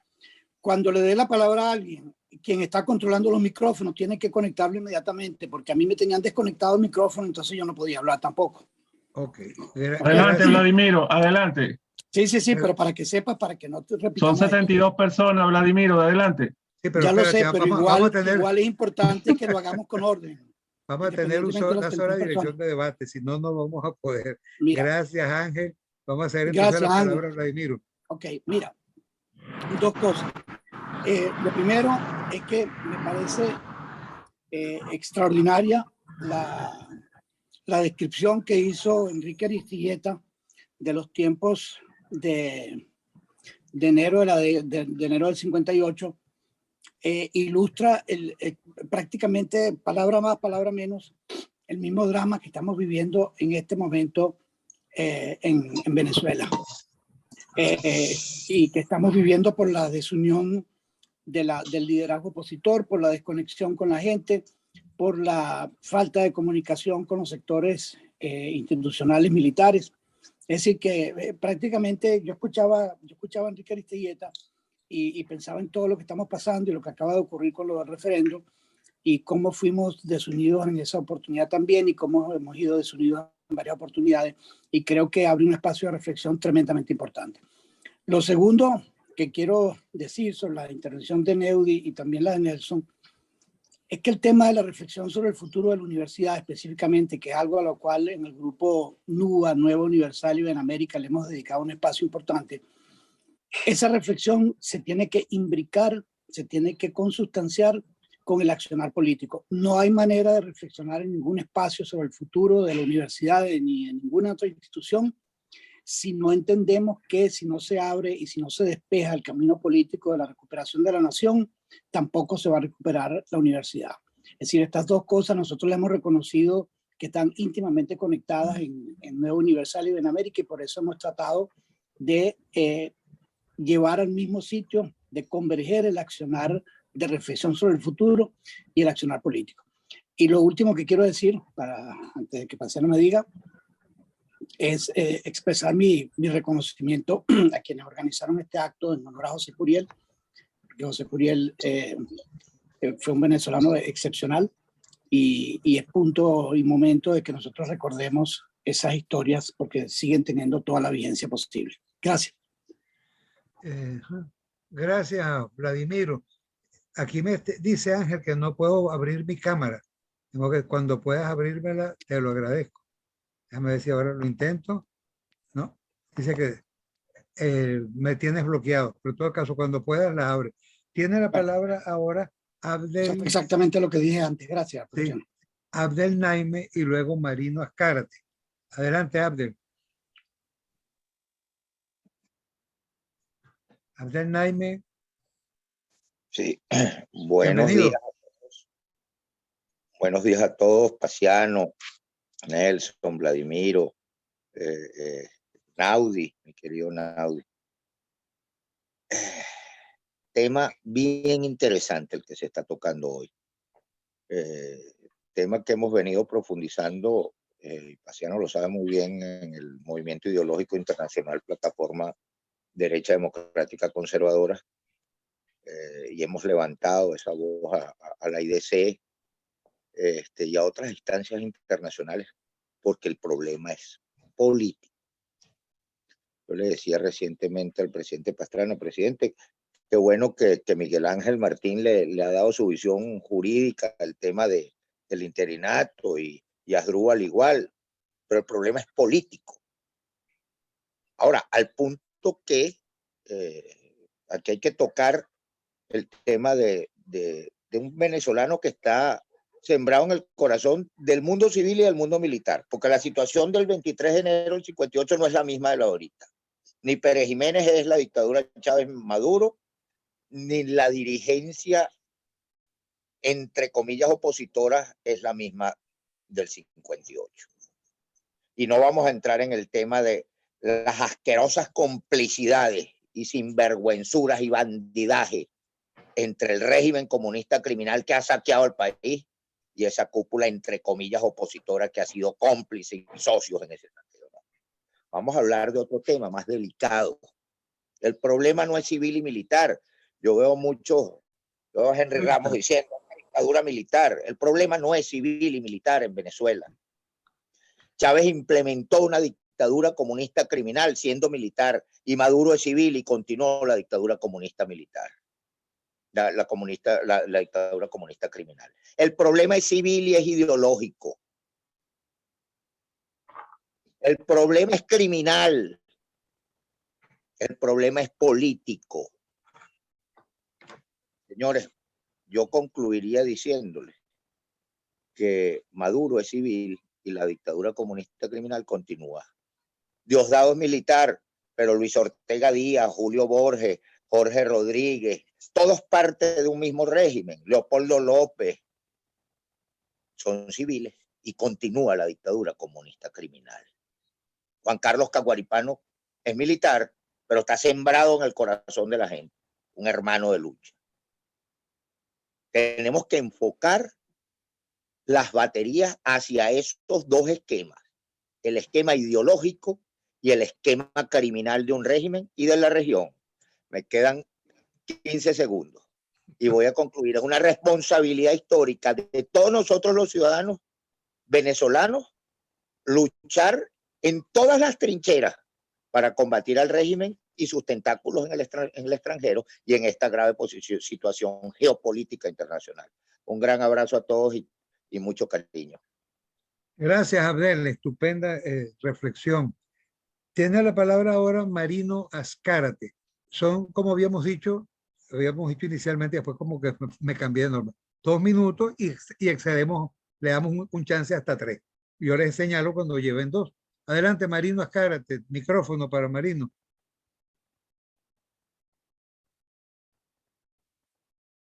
Cuando le dé la palabra a alguien, quien está controlando los micrófonos tiene que conectarlo inmediatamente, porque a mí me tenían desconectado el micrófono, entonces yo no podía hablar tampoco. Ok. Adelante, Vladimiro, adelante. Sí, pero para que sepas, para que no te repitas. Son 72 personas, Vladimiro, adelante. Sí, pero ya espérate, lo sé, pero igual es importante que lo hagamos con orden. Vamos a tener una sola dirección de debate, si no, no vamos a poder. Mira, gracias, Ángel. Vamos a hacer entonces la palabra a Vladimiro. Ok, mira, 2 cosas. Lo primero es que me parece extraordinaria la descripción que hizo Enrique Aristigueta de los tiempos de enero, de enero del 58. Ilustra prácticamente, palabra más, palabra menos, el mismo drama que estamos viviendo en este momento en Venezuela. Y que estamos viviendo por la desunión del liderazgo opositor, por la desconexión con la gente, por la falta de comunicación con los sectores institucionales militares. Es decir, que prácticamente yo escuchaba a Enrique Aristigueta y pensaba en todo lo que estamos pasando y lo que acaba de ocurrir con lo del referéndum y cómo fuimos desunidos en esa oportunidad también y cómo hemos ido desunidos en varias oportunidades, y creo que abre un espacio de reflexión tremendamente importante. Lo segundo que quiero decir sobre la intervención de Neudi y también la de Nelson es que el tema de la reflexión sobre el futuro de la universidad específicamente, que es algo a lo cual en el grupo NUA, Nueva Universal y en América le hemos dedicado un espacio importante, esa reflexión se tiene que imbricar, se tiene que consustanciar con el accionar político. No hay manera de reflexionar en ningún espacio sobre el futuro de la universidad ni en ninguna otra institución si no entendemos que si no se abre y si no se despeja el camino político de la recuperación de la nación, tampoco se va a recuperar la universidad. Es decir, estas 2 cosas nosotros le hemos reconocido que están íntimamente conectadas en Nuevo Universal y en América, y por eso hemos tratado de llevar al mismo sitio, de converger el accionar de reflexión sobre el futuro y el accionar político. Y lo último que quiero decir, antes de que Paciano me diga, es expresar mi reconocimiento a quienes organizaron este acto en honor a José Curiel. José Curiel fue un venezolano excepcional y es punto y momento de que nosotros recordemos esas historias porque siguen teniendo toda la vigencia posible. Gracias. Gracias, Vladimiro. Aquí me dice Ángel que no puedo abrir mi cámara. Tengo que, cuando puedas abrírmela, te lo agradezco. Déjame ver si ahora lo intento. No, dice que me tienes bloqueado. Pero en todo caso, cuando puedas, la abre. Tiene la palabra ahora Abdel. Exactamente lo que dije antes. Gracias. Sí, Abdel Naime y luego Marino Azcárate. Adelante, Abdel. Abdel Naime. Sí, buenos Bienvenido. días. Buenos días a todos, Paciano, Nelson, Vladimiro, Naudi, mi querido Naudi. Tema bien interesante el que se está tocando hoy. Tema que hemos venido profundizando, Paciano lo sabe muy bien, en el movimiento ideológico internacional Plataforma Derecha Democrática Conservadora, y hemos levantado esa voz a la IDC y a otras instancias internacionales, porque el problema es político. Yo le decía recientemente al presidente Pastrana, presidente, qué bueno que Miguel Ángel Martín le ha dado su visión jurídica al tema del interinato y Asdrúbal igual, pero el problema es político. Ahora, al punto que aquí hay que tocar el tema de un venezolano que está sembrado en el corazón del mundo civil y del mundo militar, porque la situación del 23 de enero del 58 no es la misma de la de ahorita. Ni Pérez Jiménez es la dictadura de Chávez Maduro, ni la dirigencia, entre comillas, opositora es la misma del 58. Y no vamos a entrar en el tema de las asquerosas complicidades y sinvergüenzuras y bandidaje entre el régimen comunista criminal que ha saqueado el país y esa cúpula, entre comillas, opositora que ha sido cómplice y socios en ese sentido. Vamos a hablar de otro tema más delicado. El problema no es civil y militar. Yo veo a Henry Ramos diciendo dictadura militar. El problema no es civil y militar en Venezuela. Chávez implementó una dictadura comunista criminal siendo militar, y Maduro es civil y continuó la dictadura comunista militar. La dictadura comunista criminal. El problema es civil y es ideológico. El problema es criminal. El problema es político. Señores, yo concluiría diciéndoles que Maduro es civil y la dictadura comunista criminal continúa. Diosdado es militar, pero Luis Ortega Díaz, Julio Borges, Jorge Rodríguez, todos parte de un mismo régimen. Leopoldo López son civiles y continúa la dictadura comunista criminal. Juan Carlos Caguaripano es militar, pero está sembrado en el corazón de la gente, un hermano de lucha. Tenemos que enfocar las baterías hacia estos dos esquemas, el esquema ideológico y el esquema criminal de un régimen y de la región. Me quedan 15 segundos y voy a concluir. Es una responsabilidad histórica de todos nosotros los ciudadanos venezolanos luchar en todas las trincheras para combatir al régimen y sus tentáculos en el extranjero y en esta grave situación geopolítica internacional. Un gran abrazo a todos y mucho cariño. Gracias, Abdel. Estupenda reflexión. Tiene la palabra ahora Marino Azcárate. Son, como habíamos dicho inicialmente, después como que me cambié de norma, 2 minutos y excedemos, le damos un chance hasta 3. Yo les señalo cuando lleven 2. Adelante, Marino Azcárate. Micrófono para Marino.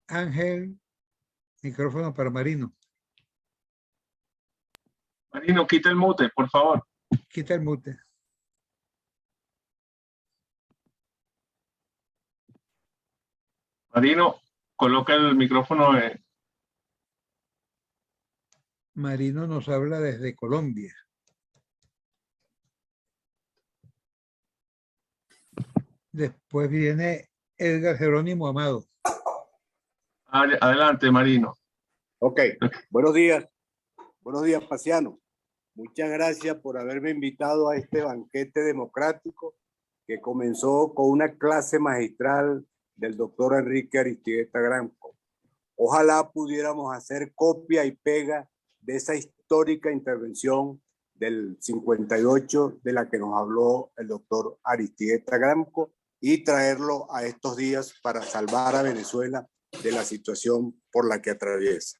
Ángel, micrófono para Marino. Marino, quita el mute, por favor. Quita el mute. Marino, coloca el micrófono. Marino nos habla desde Colombia. Después viene Edgar Jerónimo Amado. Adelante, Marino. Ok, buenos días. Buenos días, Paciano. Muchas gracias por haberme invitado a este banquete democrático que comenzó con una clase magistral del doctor Enrique Aristigueta Gramco. Ojalá pudiéramos hacer copia y pega de esa histórica intervención del 58 de la que nos habló el doctor Aristigueta Gramco y traerlo a estos días para salvar a Venezuela de la situación por la que atraviesa.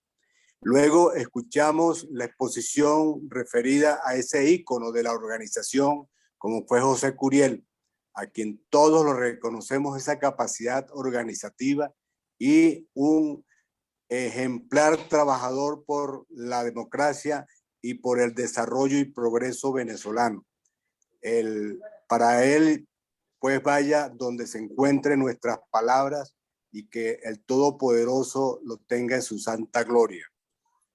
Luego escuchamos la exposición referida a ese ícono de la organización como fue José Curiel, a quien todos lo reconocemos esa capacidad organizativa y un ejemplar trabajador por la democracia y por el desarrollo y progreso venezolano. Para él, pues vaya donde se encuentren nuestras palabras y que el Todopoderoso lo tenga en su santa gloria.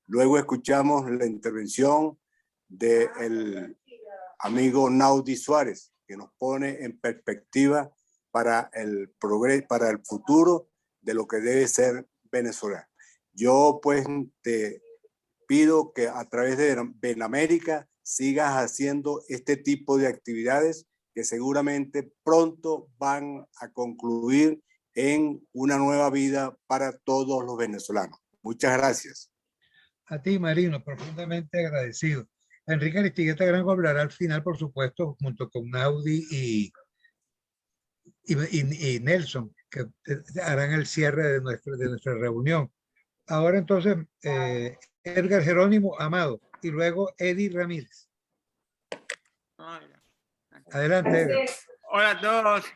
Luego escuchamos la intervención del amigo Naudi Suárez, que nos pone en perspectiva para el progreso, para el futuro de lo que debe ser Venezuela. Yo pues te pido que a través de Benamérica sigas haciendo este tipo de actividades que seguramente pronto van a concluir en una nueva vida para todos los venezolanos. Muchas gracias. A ti, Marino, profundamente agradecido. Enrique Aristigueta Granco hablará al final, por supuesto, junto con Naudi y Nelson, que harán el cierre de nuestra reunión. Ahora entonces, Edgar Jerónimo Amado y luego Eddie Ramírez. Adelante, Edgar. Hola a todos,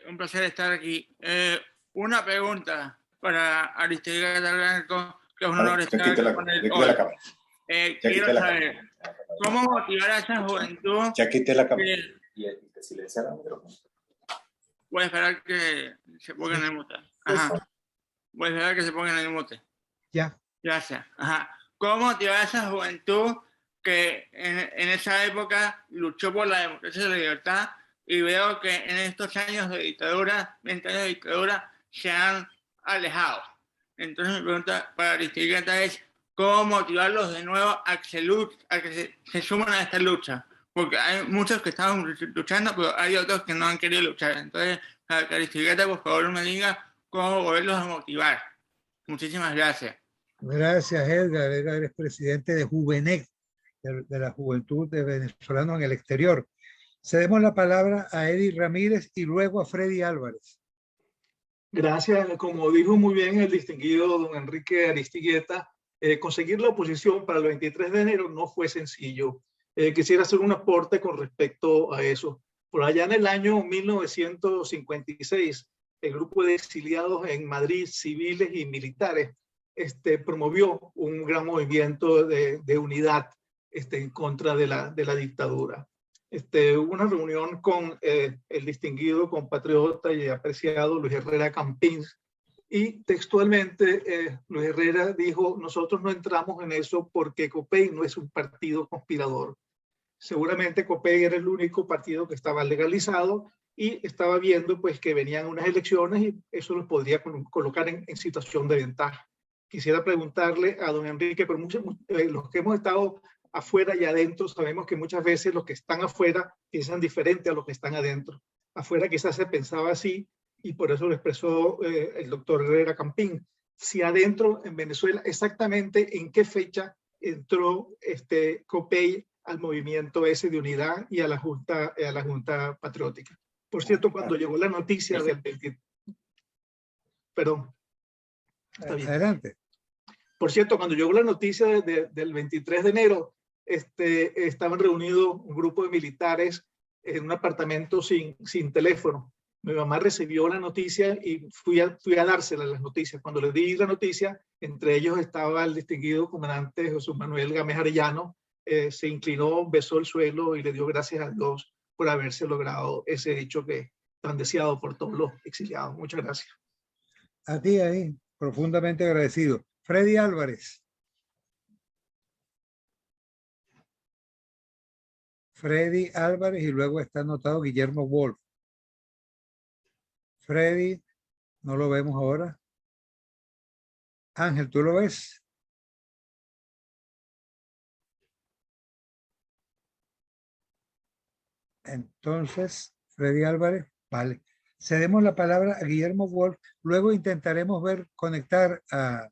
un placer estar aquí. Una pregunta para Aristigueta Blanco, que es un honor estar con él hoy. Quiero saber, ¿cómo motivar a esa juventud? Ya quité la cámara. Que silenciar el micrófono. Voy a esperar que se pongan en mute. Ajá. Voy a esperar que se pongan en mute. Ya. Gracias. Ajá. ¿Cómo motivar a esa juventud que en esa época luchó por la democracia y la libertad, y veo que en estos años de dictadura, 20 años de dictadura, se han alejado? Entonces mi pregunta para Aristigueta es, ¿cómo motivarlos de nuevo a que se sumen a esta lucha? Porque hay muchos que estaban luchando, pero hay otros que no han querido luchar. Entonces, Aristigueta, por favor, me diga cómo volverlos a motivar. Muchísimas gracias. Gracias, Edgar. Edgar es presidente de Juvenec, de la Juventud de Venezolanos en el Exterior. Cedemos la palabra a Eddie Ramírez y luego a Freddy Álvarez. Gracias. Como dijo muy bien el distinguido don Enrique Aristigueta, conseguir la oposición para el 23 de enero no fue sencillo. Quisiera hacer un aporte con respecto a eso. Por allá en el año 1956, el grupo de exiliados en Madrid, civiles y militares, promovió un gran movimiento de unidad en contra de la dictadura. Hubo una reunión con el distinguido compatriota y apreciado Luis Herrera Campins, y textualmente Luis Herrera dijo: nosotros no entramos en eso porque COPEI no es un partido conspirador. Seguramente COPEI era el único partido que estaba legalizado y estaba viendo pues que venían unas elecciones y eso los podría colocar en situación de ventaja. Quisiera preguntarle a don Enrique, pero los que hemos estado afuera y adentro sabemos que muchas veces los que están afuera piensan diferente a los que están adentro. Afuera quizás se pensaba así y por eso lo expresó el doctor Herrera Campín. Si adentro en Venezuela, exactamente en qué fecha entró COPEI al movimiento ese de unidad y a la Junta Patriótica. Por cierto, cuando llegó la noticia del 20... Perdón. Está bien. Adelante. Por cierto, cuando llegó la noticia del 23 de enero, estaban reunidos un grupo de militares en un apartamento sin teléfono. Mi mamá recibió la noticia y fui a dársela las noticias. Cuando le di la noticia, entre ellos estaba el distinguido comandante José Manuel Gámez Arellano. Se inclinó, besó el suelo y le dio gracias a Dios por haberse logrado ese hecho que tan deseado por todos los exiliados. Muchas gracias. A ti ahí, profundamente agradecido. Freddy Álvarez. Freddy Álvarez y luego está anotado Guillermo Wolf. Freddy, no lo vemos ahora. Ángel, ¿tú lo ves? Entonces, Freddy Álvarez, vale. Cedemos la palabra a Guillermo Wolf, luego intentaremos conectar a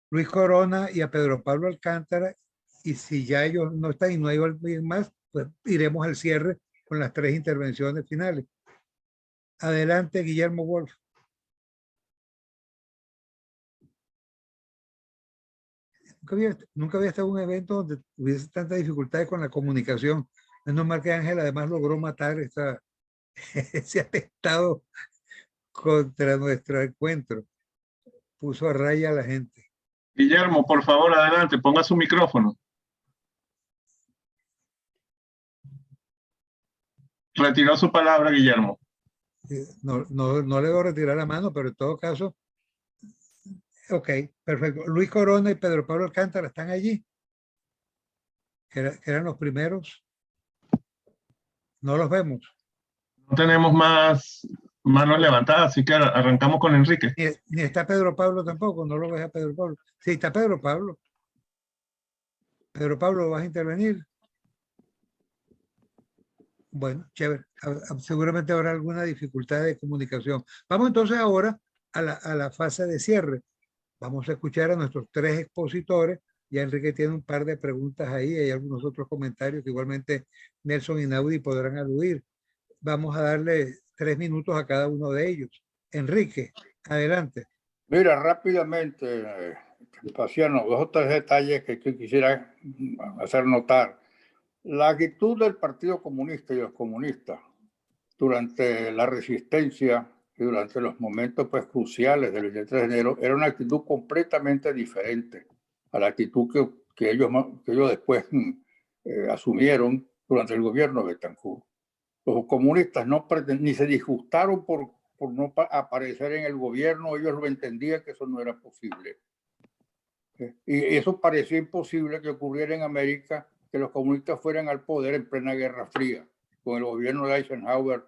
Luis Corona y a Pedro Pablo Alcántara, y si ya ellos no están y no hay alguien más, pues iremos al cierre con las 3 intervenciones finales. Adelante, Guillermo Wolf. Nunca había estado en un evento donde hubiese tantas dificultades con la comunicación. Menos mal que Ángel además logró matar ese atestado contra nuestro encuentro. Puso a raya a la gente. Guillermo, por favor, adelante, ponga su micrófono. Retiró su palabra, Guillermo. No le voy a retirar la mano, pero en todo caso, ok, perfecto. Luis Corona y Pedro Pablo Alcántara están allí, que eran los primeros. No los vemos. No tenemos más manos levantadas, así que arrancamos con Enrique. Ni está Pedro Pablo tampoco, no lo ves a Pedro Pablo. Sí, está Pedro Pablo. Pedro Pablo, ¿vas a intervenir? Bueno, chévere. Seguramente habrá alguna dificultad de comunicación. Vamos entonces ahora a la fase de cierre. Vamos a escuchar a nuestros 3 expositores. Ya Enrique tiene un par de preguntas ahí. Hay algunos otros comentarios que igualmente Nelson y Naudi podrán aludir. Vamos a darle 3 minutos a cada uno de ellos. Enrique, adelante. Mira, rápidamente, Paciano, 2 o 3 detalles que quisiera hacer notar. La actitud del Partido Comunista y los comunistas durante la resistencia y durante los momentos pues, cruciales del 23 de enero era una actitud completamente diferente a la actitud que ellos después asumieron durante el gobierno de Betancourt. Los comunistas ni se disgustaron por no aparecer en el gobierno, ellos lo entendían que eso no era posible. Y eso parecía imposible que ocurriera en América, que los comunistas fueran al poder en plena Guerra Fría, con el gobierno de Eisenhower,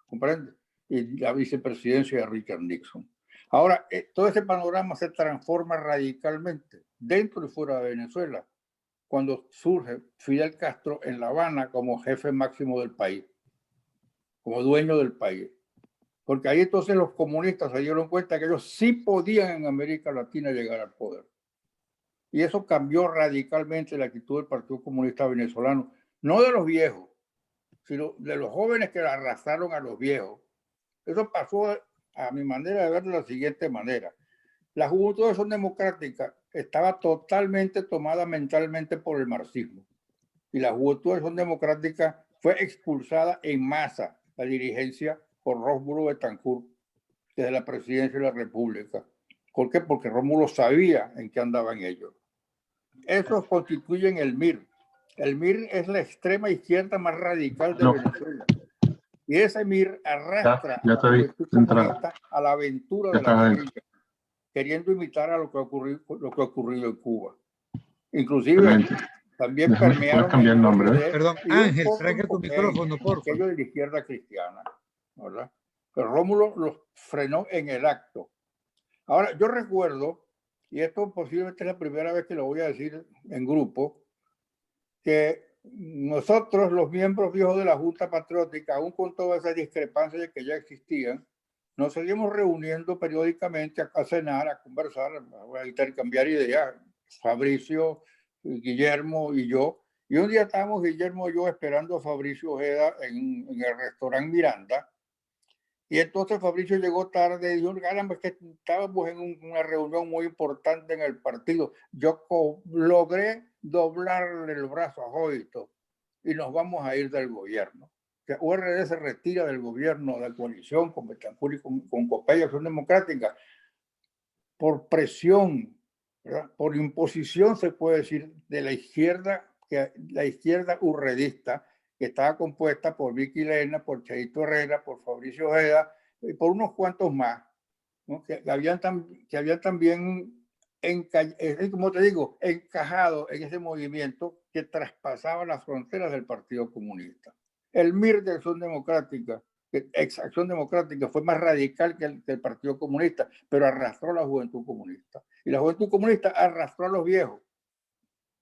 ¿comprende? Y la vicepresidencia de Richard Nixon. Ahora, todo ese panorama se transforma radicalmente dentro y fuera de Venezuela, cuando surge Fidel Castro en La Habana como jefe máximo del país, como dueño del país. Porque ahí entonces los comunistas se dieron cuenta que ellos sí podían en América Latina llegar al poder. Y eso cambió radicalmente la actitud del Partido Comunista Venezolano, no de los viejos, sino de los jóvenes que arrastraron a los viejos. Eso pasó, a mi manera de ver, de la siguiente manera. La Juventud de Acción Democrática estaba totalmente tomada mentalmente por el marxismo. Y la Juventud de Acción Democrática fue expulsada en masa, la dirigencia, por Rómulo Betancourt, desde la presidencia de la República. ¿Por qué? Porque Rómulo sabía en qué andaban ellos. Esos constituyen el MIR. El MIR es la extrema izquierda más radical de Venezuela. Y ese MIR arrastra a la aventura de la guerrilla, queriendo imitar a lo que ha ocurrido en Cuba. Inclusive también permearon... cambiar el nombre, Perdón, Ángel, trae tu micrófono, por favor. Aquello de la izquierda cristiana, ¿verdad? Pero Rómulo los frenó en el acto. Ahora, yo recuerdo, y esto posiblemente es la primera vez que lo voy a decir en grupo, que nosotros, los miembros viejos de la Junta Patriótica, aún con todas esas discrepancias que ya existían, nos seguimos reuniendo periódicamente a cenar, a conversar, a intercambiar ideas, Fabricio, Guillermo y yo. Y un día estábamos Guillermo y yo esperando a Fabricio Ojeda en el restaurante Miranda. Y entonces Fabricio llegó tarde y dijo, caramba, es que estábamos en una reunión muy importante en el partido. Yo logré doblarle el brazo a Joito y nos vamos a ir del gobierno. Que URD se retira del gobierno de coalición con Betancourt y con Copey y Acción Democrática por presión, ¿verdad? Por imposición, se puede decir, de la izquierda urredista, que estaba compuesta por Vicky Lena, por Cheito Herrera, por Fabricio Ojeda y por unos cuantos más, ¿no? que habían también, como te digo, encajado en ese movimiento que traspasaba las fronteras del Partido Comunista. El MIR de Acción Democrática, Acción Democrática, fue más radical que el Partido Comunista, pero arrastró a la Juventud Comunista. Y la Juventud Comunista arrastró a los viejos.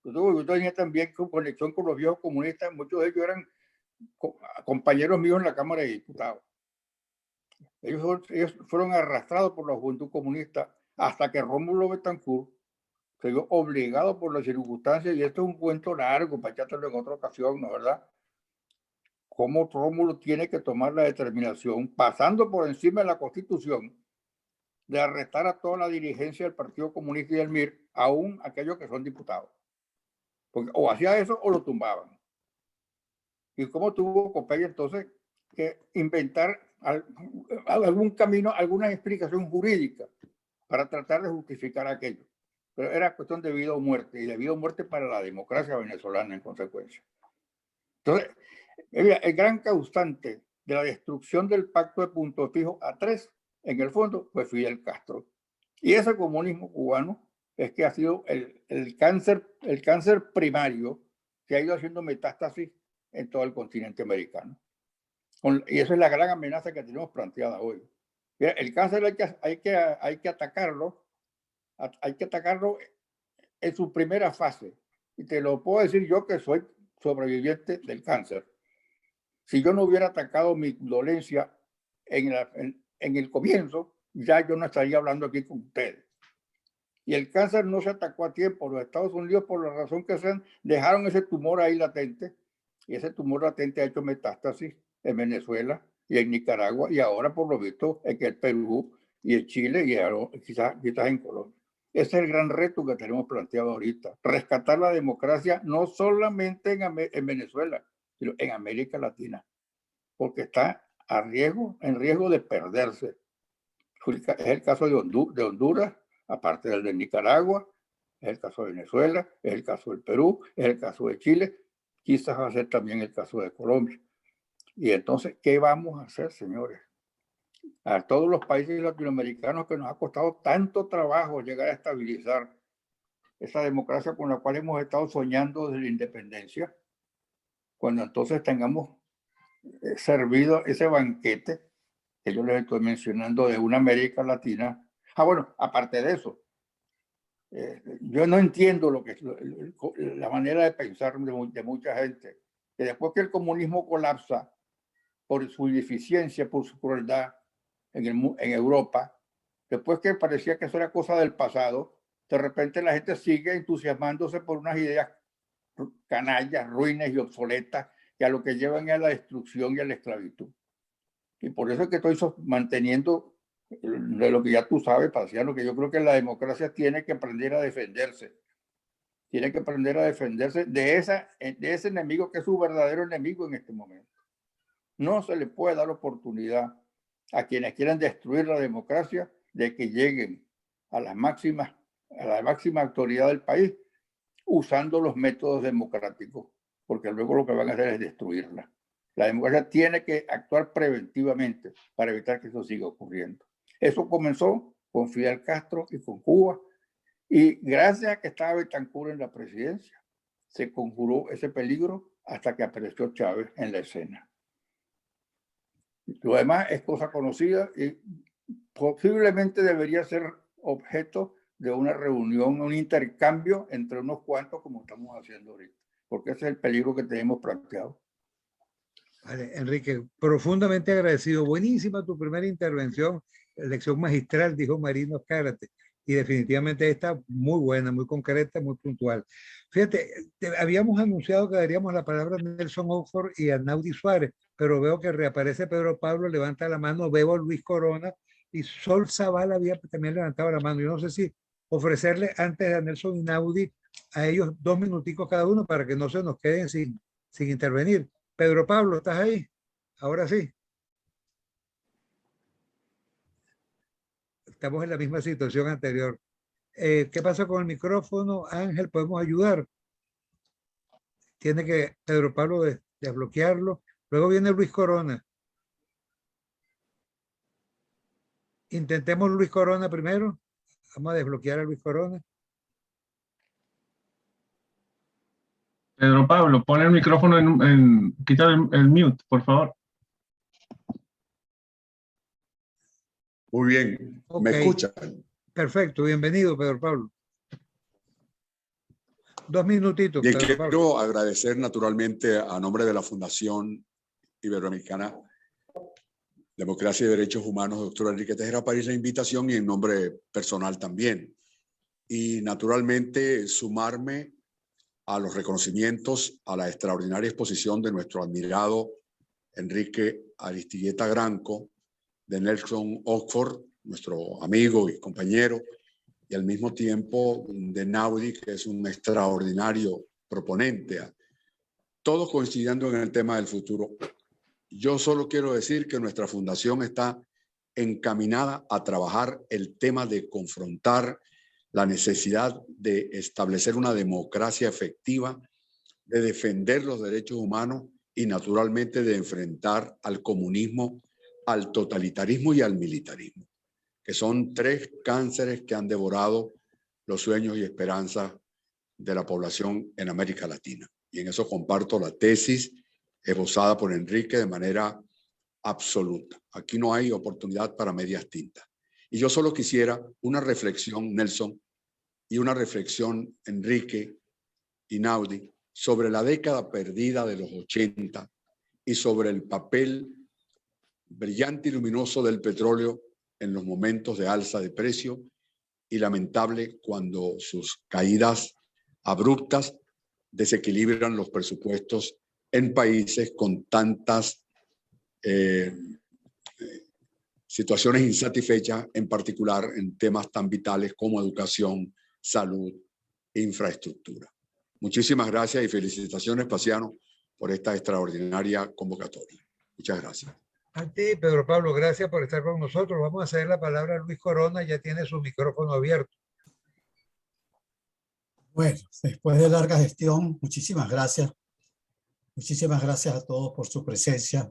Yo tenía también conexión con los viejos comunistas, muchos de ellos eran compañeros míos en la Cámara de Diputados. Ellos fueron arrastrados por la Juventud Comunista hasta que Rómulo Betancourt se vio obligado por las circunstancias, y esto es un cuento largo para echártelo en otra ocasión, ¿no es verdad? Cómo Rómulo tiene que tomar la determinación, pasando por encima de la Constitución, de arrestar a toda la dirigencia del Partido Comunista y del MIR, aún aquellos que son diputados. Porque o hacía eso o lo tumbaban. Y cómo tuvo Copey entonces que inventar algún camino, alguna explicación jurídica para tratar de justificar aquello. Pero era cuestión de vida o muerte, y de vida o muerte para la democracia venezolana en consecuencia. Entonces, el gran causante de la destrucción del pacto de Punto Fijo A3, en el fondo, fue Fidel Castro. Y ese comunismo cubano es que ha sido el cáncer primario que ha ido haciendo metástasis en todo el continente americano. Y esa es la gran amenaza que tenemos planteada hoy. Mira, el cáncer hay que atacarlo en su primera fase. Y te lo puedo decir yo, que soy sobreviviente del cáncer. Si yo no hubiera atacado mi dolencia en el comienzo, ya yo no estaría hablando aquí con ustedes. Y el cáncer no se atacó a tiempo. Los Estados Unidos, por la razón que sean, dejaron ese tumor ahí latente, y ese tumor latente ha hecho metástasis en Venezuela y en Nicaragua, y ahora por lo visto en el Perú y en Chile, y quizás en Colombia. Ese es el gran reto que tenemos planteado ahorita: rescatar la democracia no solamente en Venezuela, sino en América Latina, porque está en riesgo de perderse. Es el caso de Honduras, aparte del de Nicaragua, es el caso de Venezuela, es el caso del Perú, es el caso de Chile, quizás va a ser también el caso de Colombia. Y entonces, ¿qué vamos a hacer, señores? A todos los países latinoamericanos que nos ha costado tanto trabajo llegar a estabilizar esa democracia con la cual hemos estado soñando desde la independencia, cuando entonces tengamos servido ese banquete que yo les estoy mencionando de una América Latina. Bueno, aparte de eso, yo no entiendo la manera de pensar de mucha gente, que después que el comunismo colapsa por su ineficiencia, por su crueldad en Europa, después que parecía que eso era cosa del pasado, de repente la gente sigue entusiasmándose por unas ideas canallas, ruines y obsoletas, que a lo que llevan es a la destrucción y a la esclavitud. Y por eso es que estoy manteniendo de lo que ya tú sabes, Paciano, que yo creo que la democracia tiene que aprender a defenderse. Tiene que aprender a defenderse de ese enemigo que es su verdadero enemigo en este momento. No se le puede dar oportunidad a quienes quieran destruir la democracia de que lleguen a la máxima autoridad del país usando los métodos democráticos, porque luego lo que van a hacer es destruirla. La democracia tiene que actuar preventivamente para evitar que eso siga ocurriendo. Eso comenzó con Fidel Castro y con Cuba, y gracias a que estaba Betancourt en la presidencia, se conjuró ese peligro hasta que apareció Chávez en la escena. Lo demás es cosa conocida y posiblemente debería ser objeto de una reunión, un intercambio entre unos cuantos, como estamos haciendo ahorita, porque ese es el peligro que tenemos planteado. Vale, Enrique, profundamente agradecido. Buenísima tu primera intervención, lección magistral, dijo Marino Escárate, y definitivamente está muy buena, muy concreta, muy puntual. Fíjate, habíamos anunciado que daríamos la palabra a Nelson Oxford y a Naudi Suárez, pero veo que reaparece Pedro Pablo, levanta la mano, veo a Luis Corona, y Sol Zavala había también levantado la mano. Yo no sé si ofrecerle antes a Nelson y Naudi a ellos 2 minuticos cada uno para que no se nos queden sin intervenir. Pedro Pablo, ¿estás ahí? Ahora sí. Estamos en la misma situación anterior. ¿Qué pasa con el micrófono? Ángel, ¿podemos ayudar? Tiene que Pedro Pablo desbloquearlo. Luego viene Luis Corona. Intentemos Luis Corona primero. Vamos a desbloquear a Luis Corona. Pedro Pablo, pon el micrófono quita el mute, por favor. Muy bien, okay. ¿Me escuchan? Perfecto, bienvenido Pedro Pablo. 2 minutitos. Bien, quiero agradecer naturalmente a nombre de la Fundación Iberoamericana, Democracia y Derechos Humanos, doctora Enrique Tejera París, la invitación y en nombre personal también. Y naturalmente sumarme a los reconocimientos a la extraordinaria exposición de nuestro admirado Enrique Aristigueta Granco, de Nelson Oxford, nuestro amigo y compañero, y al mismo tiempo de Naudi, que es un extraordinario proponente, todos coincidiendo en el tema del futuro. Yo solo quiero decir que nuestra fundación está encaminada a trabajar el tema de confrontar la necesidad de establecer una democracia efectiva, de defender los derechos humanos y naturalmente de enfrentar al comunismo, al totalitarismo y al militarismo, que son tres cánceres que han devorado los sueños y esperanzas de la población en América Latina. Y en eso comparto la tesis esbozada por Enrique de manera absoluta. Aquí no hay oportunidad para medias tintas. Y yo solo quisiera una reflexión, Nelson, y una reflexión, Enrique y Naudi, sobre la década perdida de los 80 y sobre el papel brillante y luminoso del petróleo en los momentos de alza de precio y lamentable cuando sus caídas abruptas desequilibran los presupuestos en países con tantas situaciones insatisfechas, en particular en temas tan vitales como educación, salud e infraestructura. Muchísimas gracias y felicitaciones, Paciano, por esta extraordinaria convocatoria. Muchas gracias. A ti, Pedro Pablo, gracias por estar con nosotros. Vamos a ceder la palabra a Luis Corona, ya tiene su micrófono abierto. Bueno, después de larga gestión, muchísimas gracias. Muchísimas gracias a todos por su presencia.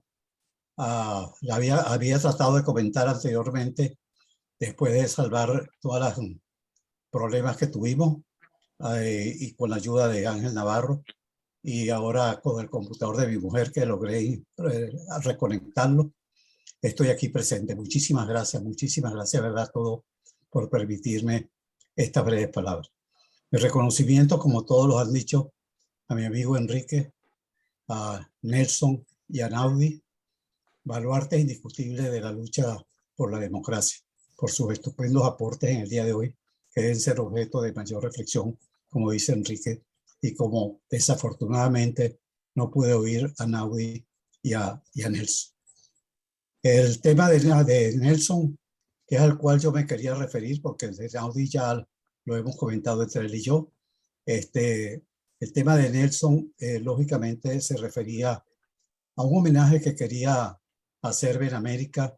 Había tratado de comentar anteriormente, después de salvar todos los problemas que tuvimos y con la ayuda de Ángel Navarro, y ahora con el computador de mi mujer que logré reconectarlo, estoy aquí presente. Muchísimas gracias, ¿verdad? Todo por permitirme estas breves palabras. Mi reconocimiento, como todos los han dicho, a mi amigo Enrique, a Nelson y a Naudi, baluarte indiscutible de la lucha por la democracia, por sus estupendos aportes en el día de hoy, que deben ser objeto de mayor reflexión, como dice Enrique, y como desafortunadamente no pude oír a Naudi y a Nelson. El tema de Nelson, que es al cual yo me quería referir, porque el de Naudi ya lo hemos comentado entre él y yo, el tema de Nelson lógicamente se refería a un homenaje que quería hacer en América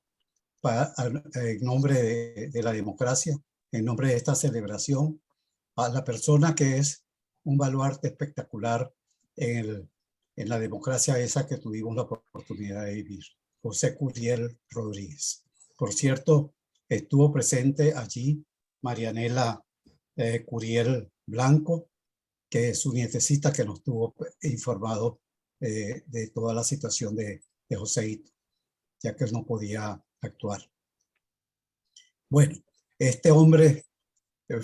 en nombre de la democracia, en nombre de esta celebración, a la persona que es un baluarte espectacular en la democracia esa que tuvimos la oportunidad de vivir, José Curiel Rodríguez. Por cierto, estuvo presente allí Marianela Curiel Blanco, que es su nietecita, que nos tuvo informado de toda la situación de Joséito, ya que él no podía actuar. Bueno, este hombre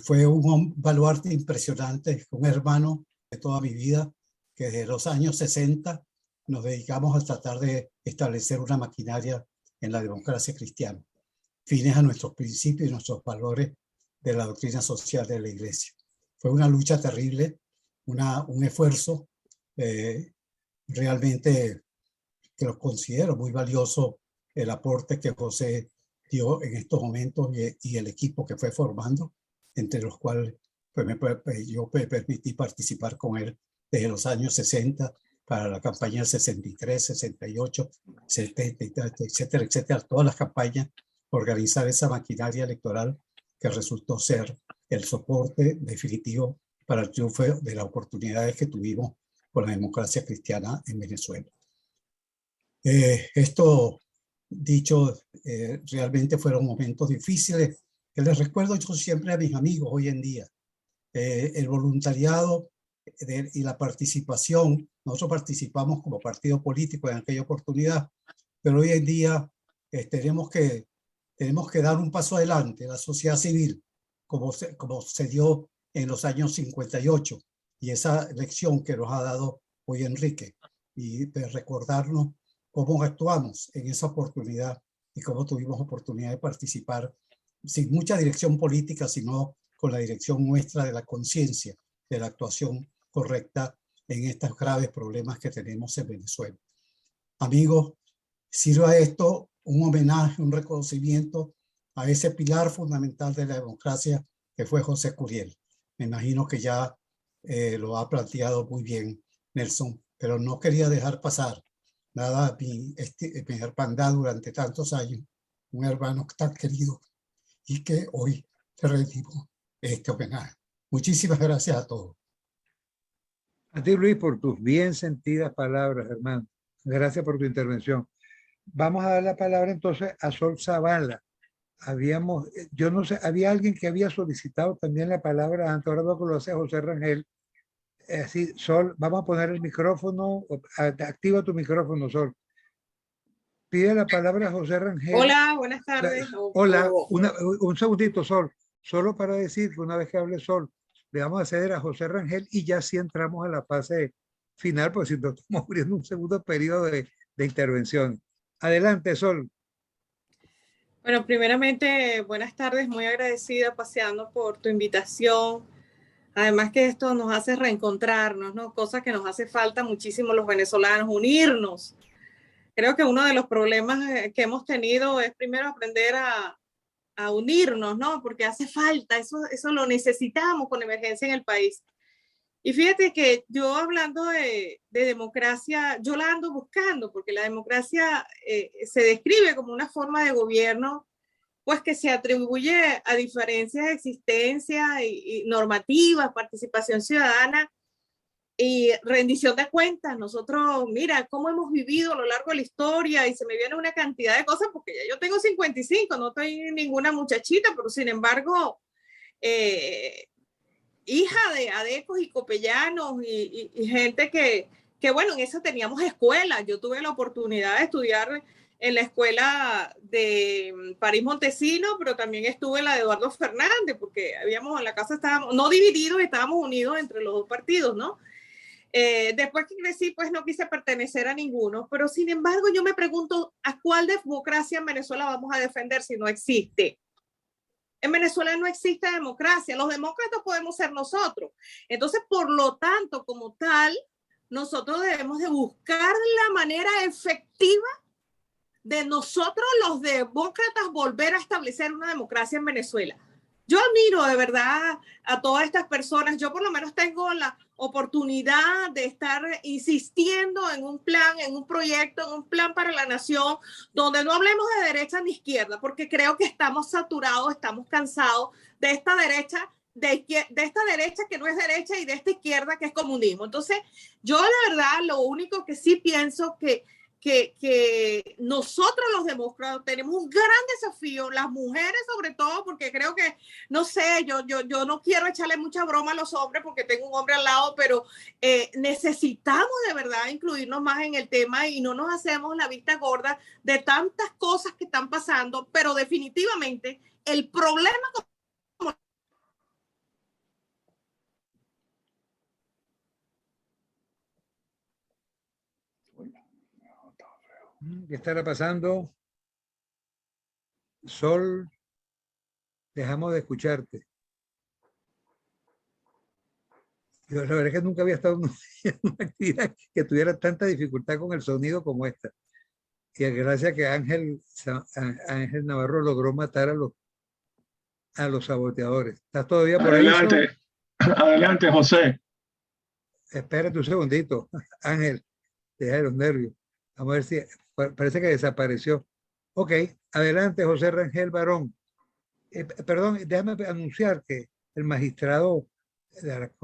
fue un baluarte impresionante, un hermano de toda mi vida, que desde los años 60 nos dedicamos a tratar de establecer una maquinaria en la democracia cristiana, fines a nuestros principios y nuestros valores de la doctrina social de la Iglesia. Fue una lucha terrible, un esfuerzo realmente que lo considero muy valioso, el aporte que José dio en estos momentos y el equipo que fue formando, entre los cuales yo me permití participar con él desde los años 60 para la campaña del 63, 68, 70, etcétera, etcétera, todas las campañas, organizar esa maquinaria electoral que resultó ser el soporte definitivo para el triunfo de las oportunidades que tuvimos con la democracia cristiana en Venezuela. Esto dicho, realmente fueron momentos difíciles que les recuerdo yo siempre a mis amigos hoy en día. El voluntariado y la participación, nosotros participamos como partido político en aquella oportunidad, pero hoy en día tenemos que dar un paso adelante, la sociedad civil, como se dio en los años 58, y esa lección que nos ha dado hoy Enrique, y de recordarnos cómo actuamos en esa oportunidad y cómo tuvimos oportunidad de participar sin mucha dirección política, sino con la dirección nuestra de la conciencia, de la actuación correcta en estos graves problemas que tenemos en Venezuela. Amigos, sirva esto un homenaje, un reconocimiento a ese pilar fundamental de la democracia que fue José Curiel. Me imagino que ya lo ha planteado muy bien Nelson, pero no quería dejar pasar nada mi hermandad durante tantos años, un hermano tan querido y que hoy te rendimos este homenaje. Muchísimas gracias a todos. A ti, Luis, por tus bien sentidas palabras, hermano. Gracias por tu intervención. Vamos a dar la palabra entonces a Sol Zavala. Yo no sé, había alguien que había solicitado también la palabra antes, ahora lo hace José Rangel. Así, Sol, vamos a poner el micrófono, activa tu micrófono, Sol. Pide la palabra a José Rangel. Hola, buenas tardes. Hola, un segundito, Sol. Solo para decir que una vez que hable Sol, le vamos a ceder a José Rangel y ya sí entramos a la fase final, porque si no estamos abriendo un segundo periodo de intervención. Adelante, Sol. Bueno, primeramente, buenas tardes, muy agradecida Paseando por tu invitación. Además que esto nos hace reencontrarnos, ¿no? Cosa que nos hace falta muchísimo los venezolanos, unirnos. Creo que uno de los problemas que hemos tenido es primero aprender a unirnos, ¿no? Porque hace falta, eso lo necesitamos con emergencia en el país. Y fíjate que yo hablando de democracia, yo la ando buscando, porque la democracia se describe como una forma de gobierno, pues que se atribuye a diferencias de existencia y normativas, participación ciudadana y rendición de cuentas. Nosotros, mira, cómo hemos vivido a lo largo de la historia y se me viene una cantidad de cosas, porque ya yo tengo 55, no estoy ninguna muchachita, pero sin embargo, hija de adecos y copellanos y gente que, bueno, en eso teníamos escuela. Yo tuve la oportunidad de estudiar en la escuela de París Montesino, pero también estuve en la de Eduardo Fernández, porque en la casa estábamos, no divididos, estábamos unidos entre los dos partidos, ¿no? Después que crecí, pues no quise pertenecer a ninguno, pero sin embargo yo me pregunto, ¿a cuál democracia en Venezuela vamos a defender si no existe? En Venezuela no existe democracia, los demócratas podemos ser nosotros. Entonces, por lo tanto, como tal, nosotros debemos de buscar la manera efectiva de nosotros los demócratas volver a establecer una democracia en Venezuela. Yo admiro de verdad a todas estas personas. Yo por lo menos tengo la oportunidad de estar insistiendo en un plan, en un proyecto, en un plan para la nación, donde no hablemos de derecha ni izquierda, porque creo que estamos saturados, estamos cansados de esta derecha, de esta derecha que no es derecha y de esta izquierda que es comunismo. Entonces, yo la verdad, lo único que sí pienso que nosotros los demócratas tenemos un gran desafío, las mujeres sobre todo, porque creo que, no sé, yo no quiero echarle mucha broma a los hombres porque tengo un hombre al lado, pero necesitamos de verdad incluirnos más en el tema y no nos hacemos la vista gorda de tantas cosas que están pasando, pero definitivamente el problema ¿Qué estará pasando? Sol, dejamos de escucharte. Yo, la verdad es que nunca había estado en una actividad que tuviera tanta dificultad con el sonido como esta. Y gracias a que Ángel Navarro logró matar a los saboteadores. ¿Estás todavía por ahí? Adelante, adelante, José. Espérate un segundito, Ángel, deja de los nervios. Vamos a ver si parece que desapareció. Ok, adelante, José Rangel Barón. Perdón, déjame anunciar que el magistrado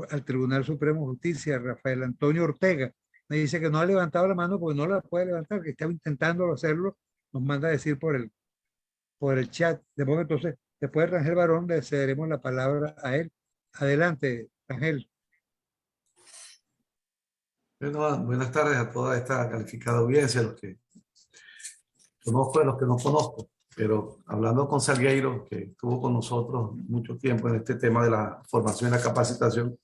al Tribunal Supremo de Justicia, Rafael Antonio Ortega, me dice que no ha levantado la mano porque no la puede levantar, que estaba intentando hacerlo, nos manda a decir por el chat. Entonces, después de Rangel Barón, le cederemos la palabra a él. Adelante, Rangel. Bueno, buenas tardes a toda esta calificada audiencia, los que conozco y los que no conozco, pero hablando con Salgueiro, que estuvo con nosotros mucho tiempo en este tema de la formación y la capacitación,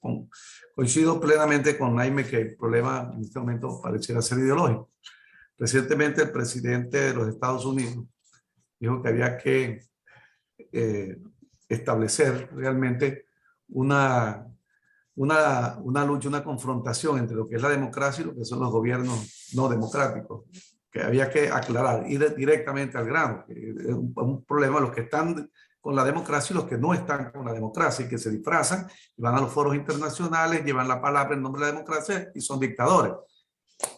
coincido plenamente con Naime que el problema en este momento pareciera ser ideológico. Recientemente el presidente de los Estados Unidos dijo que había que establecer realmente una lucha, una confrontación entre lo que es la democracia y lo que son los gobiernos no democráticos, que había que aclarar, ir directamente al grano, que es un problema los que están con la democracia y los que no están con la democracia y que se disfrazan y van a los foros internacionales, llevan la palabra en nombre de la democracia y son dictadores.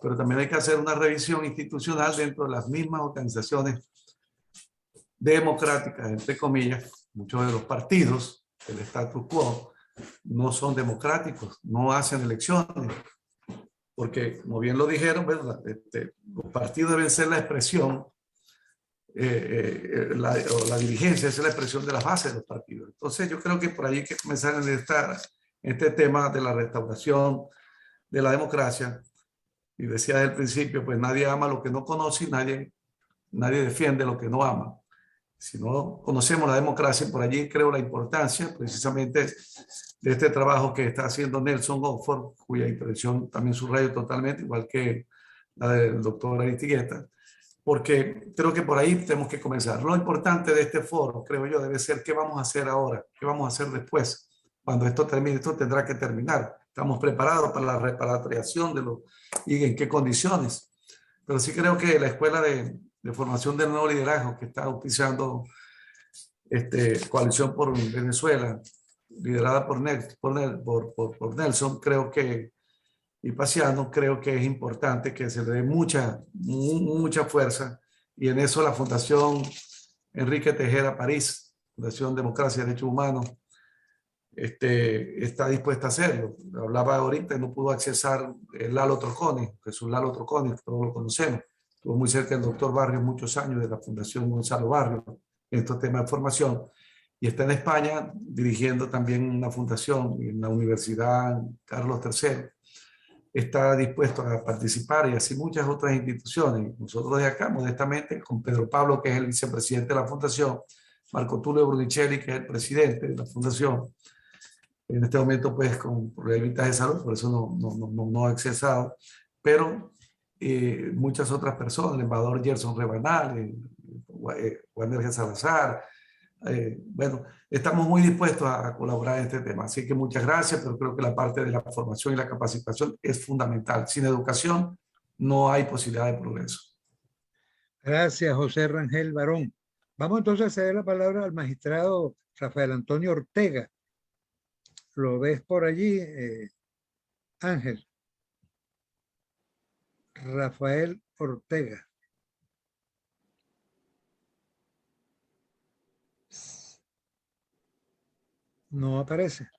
Pero también hay que hacer una revisión institucional dentro de las mismas organizaciones democráticas, entre comillas. Muchos de los partidos del status quo no son democráticos, no hacen elecciones, porque como bien lo dijeron, ¿verdad? Los partidos deben ser la expresión, la dirigencia es la expresión de las bases de los partidos. Entonces yo creo que por ahí hay que comenzar en este tema de la restauración de la democracia. Y decía desde el principio, pues nadie ama lo que no conoce y nadie defiende lo que no ama. Si no conocemos la democracia, por allí creo la importancia precisamente de este trabajo que está haciendo Nelson Oxford, cuya intervención también subrayo totalmente, igual que la del doctor Aristigueta, porque creo que por ahí tenemos que comenzar. Lo importante de este foro, creo yo, debe ser qué vamos a hacer ahora, qué vamos a hacer después. Cuando esto termine, esto tendrá que terminar. Estamos preparados para la repatriación y en qué condiciones. Pero sí creo que la Escuela de Formación del Nuevo Liderazgo que está auspiciando Coalición por Venezuela, liderada por Nelson, creo que, y Paciano, creo que es importante que se le dé mucha fuerza, y en eso la Fundación Enrique Tejera París, Fundación Democracia y Derechos Humanos, está dispuesta a hacerlo. Hablaba ahorita y no pudo accesar el Lalo Troconi, Jesús Lalo Troconi, todos lo conocemos. Estuvo muy cerca del doctor Barrios muchos años de la Fundación Gonzalo Barrios en estos temas de formación, y está en España dirigiendo también una fundación en la Universidad Carlos III. Está dispuesto a participar, y así muchas otras instituciones. Nosotros de acá, modestamente, con Pedro Pablo, que es el vicepresidente de la fundación, Marco Tulio Brunicelli, que es el presidente de la fundación, en este momento pues con problemitas de salud, por eso no ha accesado, pero muchas otras personas, el embajador Gerson Rebanal, Juan G. Salazar, bueno, estamos muy dispuestos a colaborar en este tema, así que muchas gracias, pero creo que la parte de la formación y la capacitación es fundamental. Sin educación no hay posibilidad de progreso. Gracias, José Rangel Barón. Vamos entonces a ceder la palabra al magistrado Rafael Antonio Ortega. ¿Lo ves por allí, Ángel? Rafael Ortega. No aparece.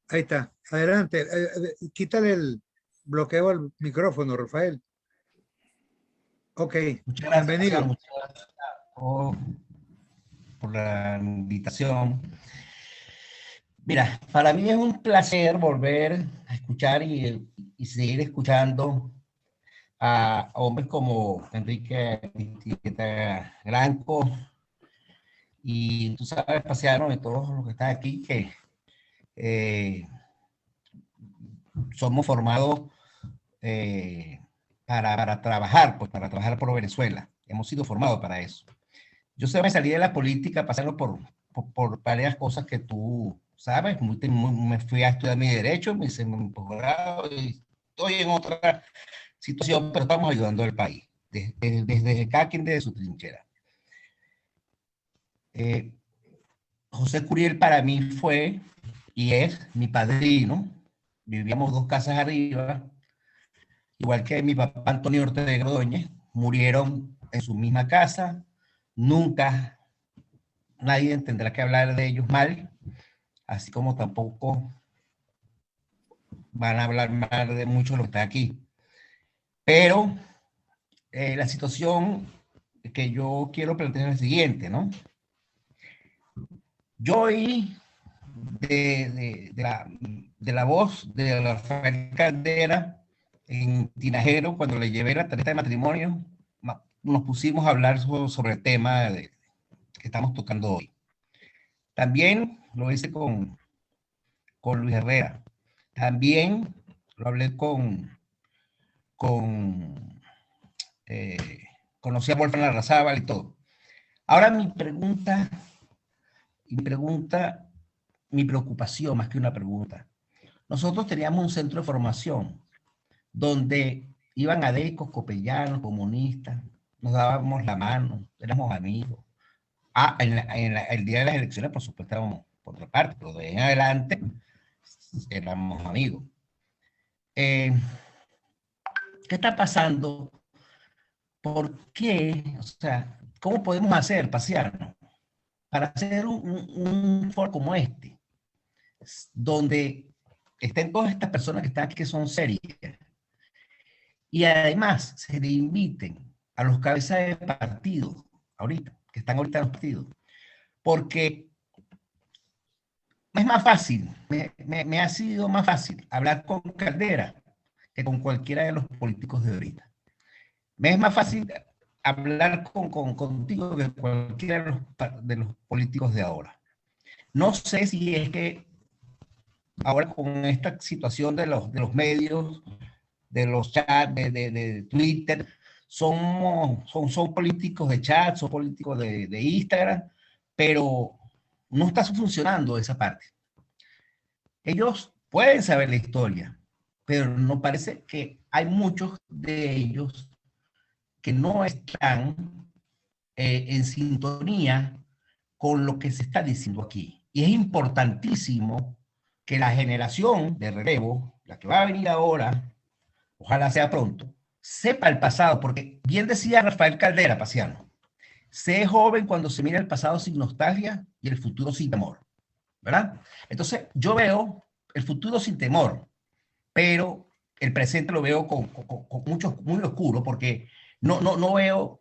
Ahí está. Adelante. Quítale el bloqueo al micrófono, Rafael. Ok. Muchas gracias, Bienvenido. muchas gracias por la invitación. Mira, para mí es un placer volver a escuchar y seguir escuchando a hombres como Enrique Aristigueta Granco, y tú sabes, Paciano, de todos los que están aquí, que somos formados para trabajar, pues para trabajar por Venezuela. Hemos sido formados para eso. Yo me salí de la política pasando por varias cosas que tú sabes. Me fui a estudiar mi derecho, me hice un posgrado y estoy en otra situación, pero estamos ayudando al país, desde cada quien desde su trinchera. José Curiel para mí fue y es mi padrino. Vivíamos 2 casas arriba, igual que mi papá Antonio Ortega Ordóñez, murieron en su misma casa. Nunca nadie tendrá que hablar de ellos mal, así como tampoco van a hablar mal de muchos de los que están aquí. Pero la situación que yo quiero plantear es la siguiente, ¿no? Yo oí de la voz de Rafael Caldera en Tinajero, cuando le llevé la tarjeta de matrimonio, nos pusimos a hablar sobre el tema que estamos tocando hoy. También lo hice con Luis Herrera. También lo hablé con conocí a Wolfgang Larrazábal y todo. Ahora mi preocupación, más que una pregunta. Nosotros teníamos un centro de formación donde iban adecos, copellanos, comunistas, nos dábamos la mano, éramos amigos. El día de las elecciones, por supuesto, éramos por otra parte, pero de ahí en adelante éramos amigos. ¿Qué está pasando? ¿Por qué? O sea, ¿cómo podemos hacer, Paciano, para hacer un foro como este, donde estén todas estas personas que están aquí, que son serias, y además se le inviten a los cabezas de partido, que están ahorita en los partidos, porque es más fácil, me ha sido más fácil hablar con Caldera que con cualquiera de los políticos de ahorita. Me es más fácil hablar contigo que cualquiera de los políticos de ahora. No sé si es que ahora con esta situación de los medios, de los chats, de Twitter, son políticos de chat, son políticos de Instagram, pero no está funcionando esa parte. Ellos pueden saber la historia, pero no parece que hay muchos de ellos que no están en sintonía con lo que se está diciendo aquí. Y es importantísimo que la generación de relevo, la que va a venir ahora, ojalá sea pronto, sepa el pasado, porque bien decía Rafael Caldera, Paciano, sé joven cuando se mira el pasado sin nostalgia y el futuro sin temor, ¿verdad? Entonces yo veo el futuro sin temor, pero el presente lo veo muy oscuro, porque no veo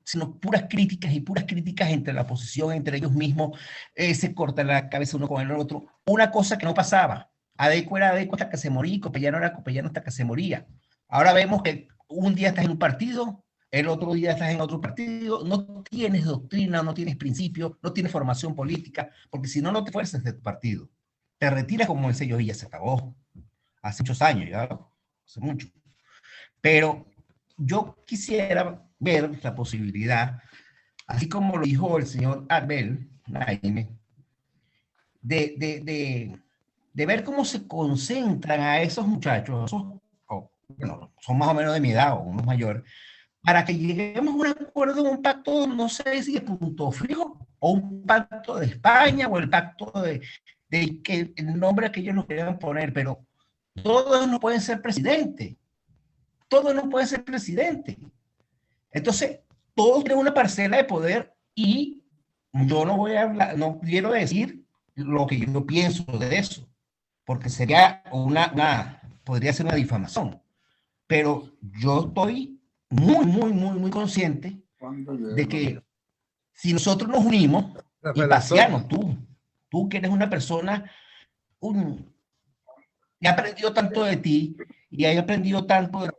sino puras críticas y puras críticas entre la oposición, entre ellos mismos, se cortan la cabeza uno con el otro. Una cosa que no pasaba, Adeco era Adeco hasta que se moría, Copellano era Copellano hasta que se moría. Ahora vemos que un día estás en un partido, el otro día estás en otro partido, no tienes doctrina, no tienes principio, no tienes formación política, porque si no, no te fuerzas de tu partido. Te retiras como el sello Villa, se acabó. Hace muchos años, ya, hace mucho. Pero yo quisiera ver la posibilidad, así como lo dijo el señor Abel Naime, de ver cómo se concentran a esos muchachos, bueno, son más o menos de mi edad o unos mayores, para que lleguemos a un acuerdo, un pacto, no sé si de punto fijo, o un pacto de España, o el pacto de que el nombre que ellos nos quieran poner, pero todos no pueden ser presidentes. Todos no pueden ser presidentes. Entonces, todos tienen una parcela de poder y yo no voy a hablar, no quiero decir lo que yo pienso de eso, porque sería podría ser una difamación. Pero yo estoy muy consciente de que si nosotros nos unimos, y Paciano, tú que eres una persona que ha aprendido tanto de ti y he aprendido tanto de...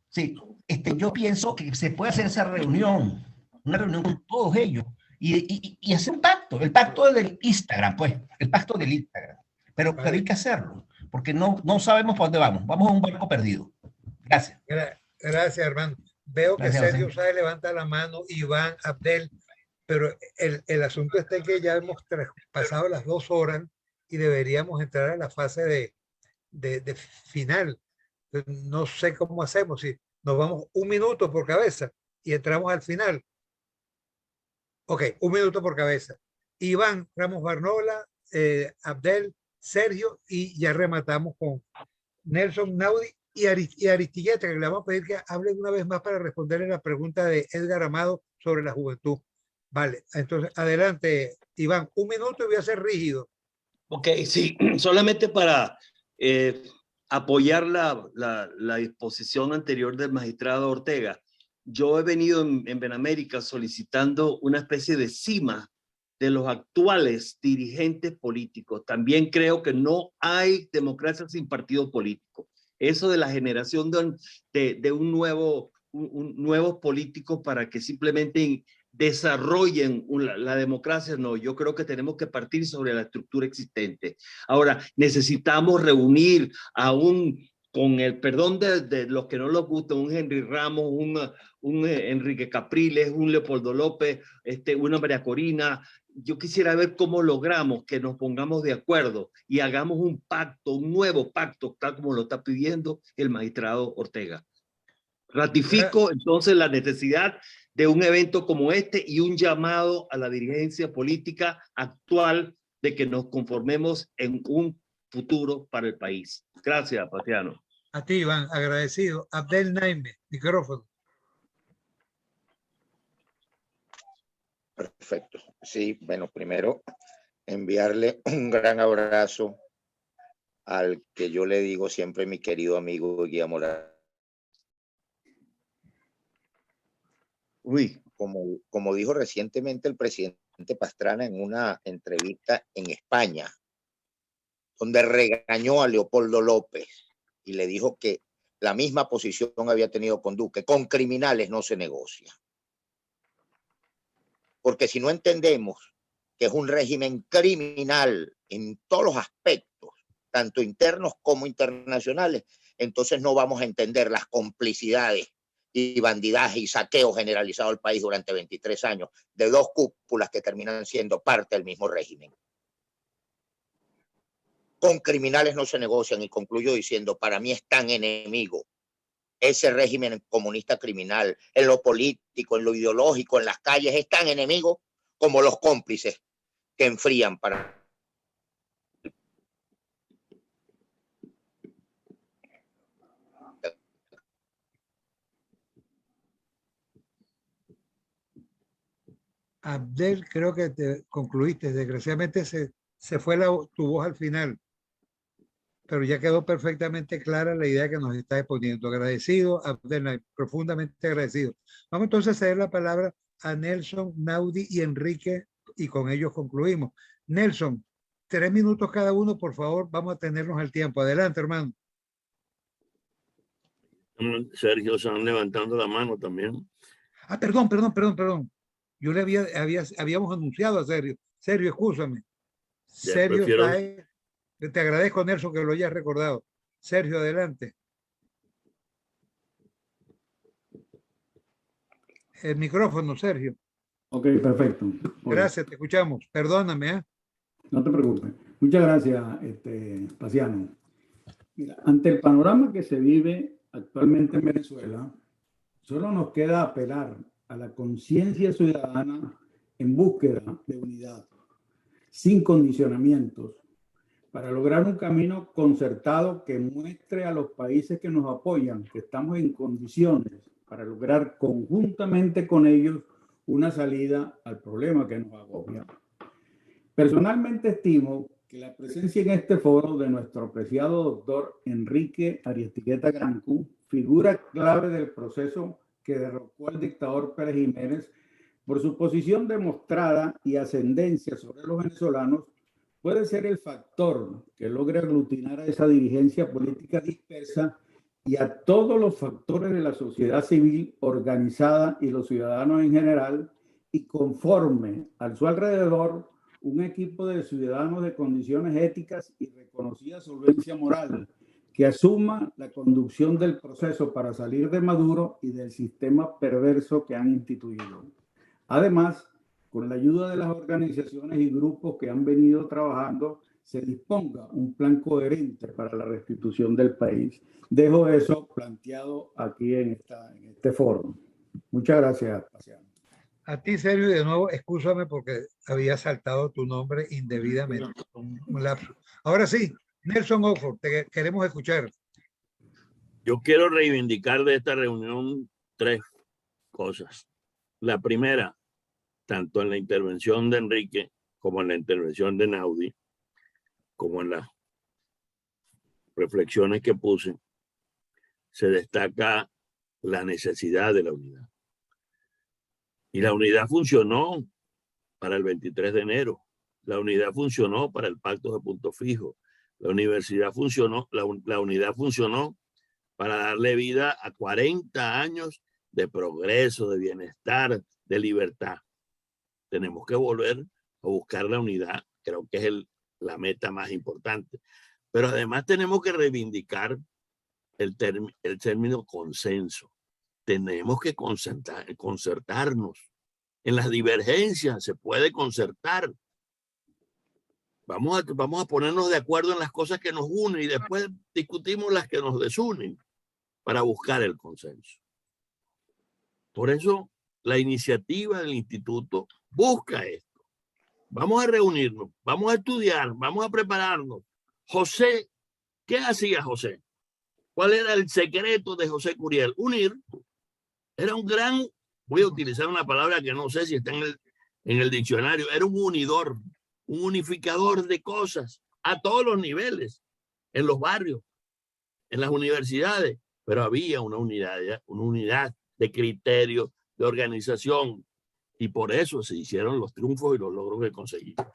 Sí, yo pienso que se puede hacer esa reunión, una reunión con todos ellos y hacer un pacto, el pacto del Instagram, pues, el pacto del Instagram. Pero hay que hacerlo, porque no sabemos para dónde vamos a un barco perdido. Gracias. Gracias, Armando. Veo que Sergio Sáez levanta la mano, Iván, Abdel, pero el asunto está en que ya hemos pasado las 2 horas y deberíamos entrar a la fase de final. No sé cómo hacemos, si nos vamos 1 minuto por cabeza y entramos al final. Ok, 1 minuto por cabeza. Iván Ramos Barnola, Abdel, Sergio, y ya rematamos con Nelson, Naudi y Aristigueta, que le vamos a pedir que hable una vez más para responderle la pregunta de Edgar Amado sobre la juventud. Vale, entonces adelante, Iván, 1 minuto y voy a ser rígido. Ok, sí, solamente para apoyar la disposición anterior del magistrado Ortega. Yo he venido en Benamérica solicitando una especie de cima de los actuales dirigentes políticos. También creo que no hay democracia sin partido político. Eso de la generación de nuevos políticos para que simplemente desarrollen la democracia, no. Yo creo que tenemos que partir sobre la estructura existente. Ahora, necesitamos reunir a un con el perdón de los que no les gusta, un Henry Ramos, un Enrique Capriles, un Leopoldo López, una María Corina. Yo quisiera ver cómo logramos que nos pongamos de acuerdo y hagamos un pacto, un nuevo pacto, tal como lo está pidiendo el magistrado Ortega. Ratifico entonces la necesidad de un evento como este y un llamado a la dirigencia política actual de que nos conformemos en un futuro para el país. Gracias, Paciano. A ti, Iván, agradecido. Abdel Naime, micrófono. Perfecto. Sí, bueno, primero enviarle un gran abrazo al que yo le digo siempre mi querido amigo Guía Morales. Uy. Como dijo recientemente el presidente Pastrana en una entrevista en España, donde regañó a Leopoldo López y le dijo que la misma posición había tenido con Duque: con criminales no se negocia. Porque si no entendemos que es un régimen criminal en todos los aspectos, tanto internos como internacionales, entonces no vamos a entender las complicidades y bandidaje y saqueo generalizado del país durante 23 años de dos cúpulas que terminan siendo parte del mismo régimen. Con criminales no se negocian, y concluyo diciendo, para mí es tan enemigo ese régimen comunista criminal, en lo político, en lo ideológico, en las calles, es tan enemigo como los cómplices que enfrían para... Abdel, creo que te concluiste. Desgraciadamente se fue tu voz al final, pero ya quedó perfectamente clara la idea que nos está exponiendo. Agradecido, Abdel, profundamente agradecido. Vamos entonces a ceder la palabra a Nelson, Naudi y Enrique, y con ellos concluimos. Nelson, 3 minutos cada uno, por favor, vamos a tenernos al tiempo. Adelante, hermano. Sergio, están levantando la mano también. Ah, perdón. Yo le habíamos anunciado a Sergio. Sergio, escúchame. Sergio Saez, te agradezco, Nelson, que lo hayas recordado. Sergio, adelante. El micrófono, Sergio. Ok, perfecto. Gracias, te escuchamos. Perdóname, ¿eh? No te preocupes. Muchas gracias, Paciano. Mira, ante el panorama que se vive actualmente en Venezuela, solo nos queda apelar a la conciencia ciudadana en búsqueda de unidad, sin condicionamientos, para lograr un camino concertado que muestre a los países que nos apoyan que estamos en condiciones para lograr conjuntamente con ellos una salida al problema que nos agobia. Personalmente estimo que la presencia en este foro de nuestro apreciado doctor Enrique Aristigueta Grancu, figura clave del proceso que derrocó al dictador Pérez Jiménez, por su posición demostrada y ascendencia sobre los venezolanos, puede ser el factor que logre aglutinar a esa dirigencia política dispersa y a todos los factores de la sociedad civil organizada y los ciudadanos en general, y conforme a su alrededor un equipo de ciudadanos de condiciones éticas y reconocida solvencia moral, que asuma la conducción del proceso para salir de Maduro y del sistema perverso que han instituido. Además, con la ayuda de las organizaciones y grupos que han venido trabajando, se disponga un plan coherente para la restitución del país. Dejo eso planteado aquí en este foro. Muchas gracias, Paciano. A ti, Sergio, de nuevo, excúsame porque había saltado tu nombre indebidamente. Un lapso. Ahora sí, Nelson Oxford, te queremos escuchar. Yo quiero reivindicar de esta reunión 3 cosas. La primera, tanto en la intervención de Enrique como en la intervención de Naudi, como en las reflexiones que puse, se destaca la necesidad de la unidad. Y la unidad funcionó para el 23 de enero. La unidad funcionó para el pacto de punto fijo. La unidad funcionó para darle vida a 40 años de progreso, de bienestar, de libertad. Tenemos que volver a buscar la unidad. Creo que es la meta más importante. Pero además tenemos que reivindicar el término consenso. Tenemos que concertarnos. En las divergencias se puede concertar. Vamos a ponernos de acuerdo en las cosas que nos unen y después discutimos las que nos desunen para buscar el consenso. Por eso la iniciativa del instituto busca esto. Vamos a reunirnos, vamos a estudiar, vamos a prepararnos. José, ¿qué hacía José? ¿Cuál era el secreto de José Curiel? Unir. Era un gran, voy a utilizar una palabra que no sé si está en el diccionario, era un unidor, un unificador de cosas a todos los niveles, en los barrios, en las universidades, pero había una unidad de criterio, de organización, y por eso se hicieron los triunfos y los logros que conseguimos.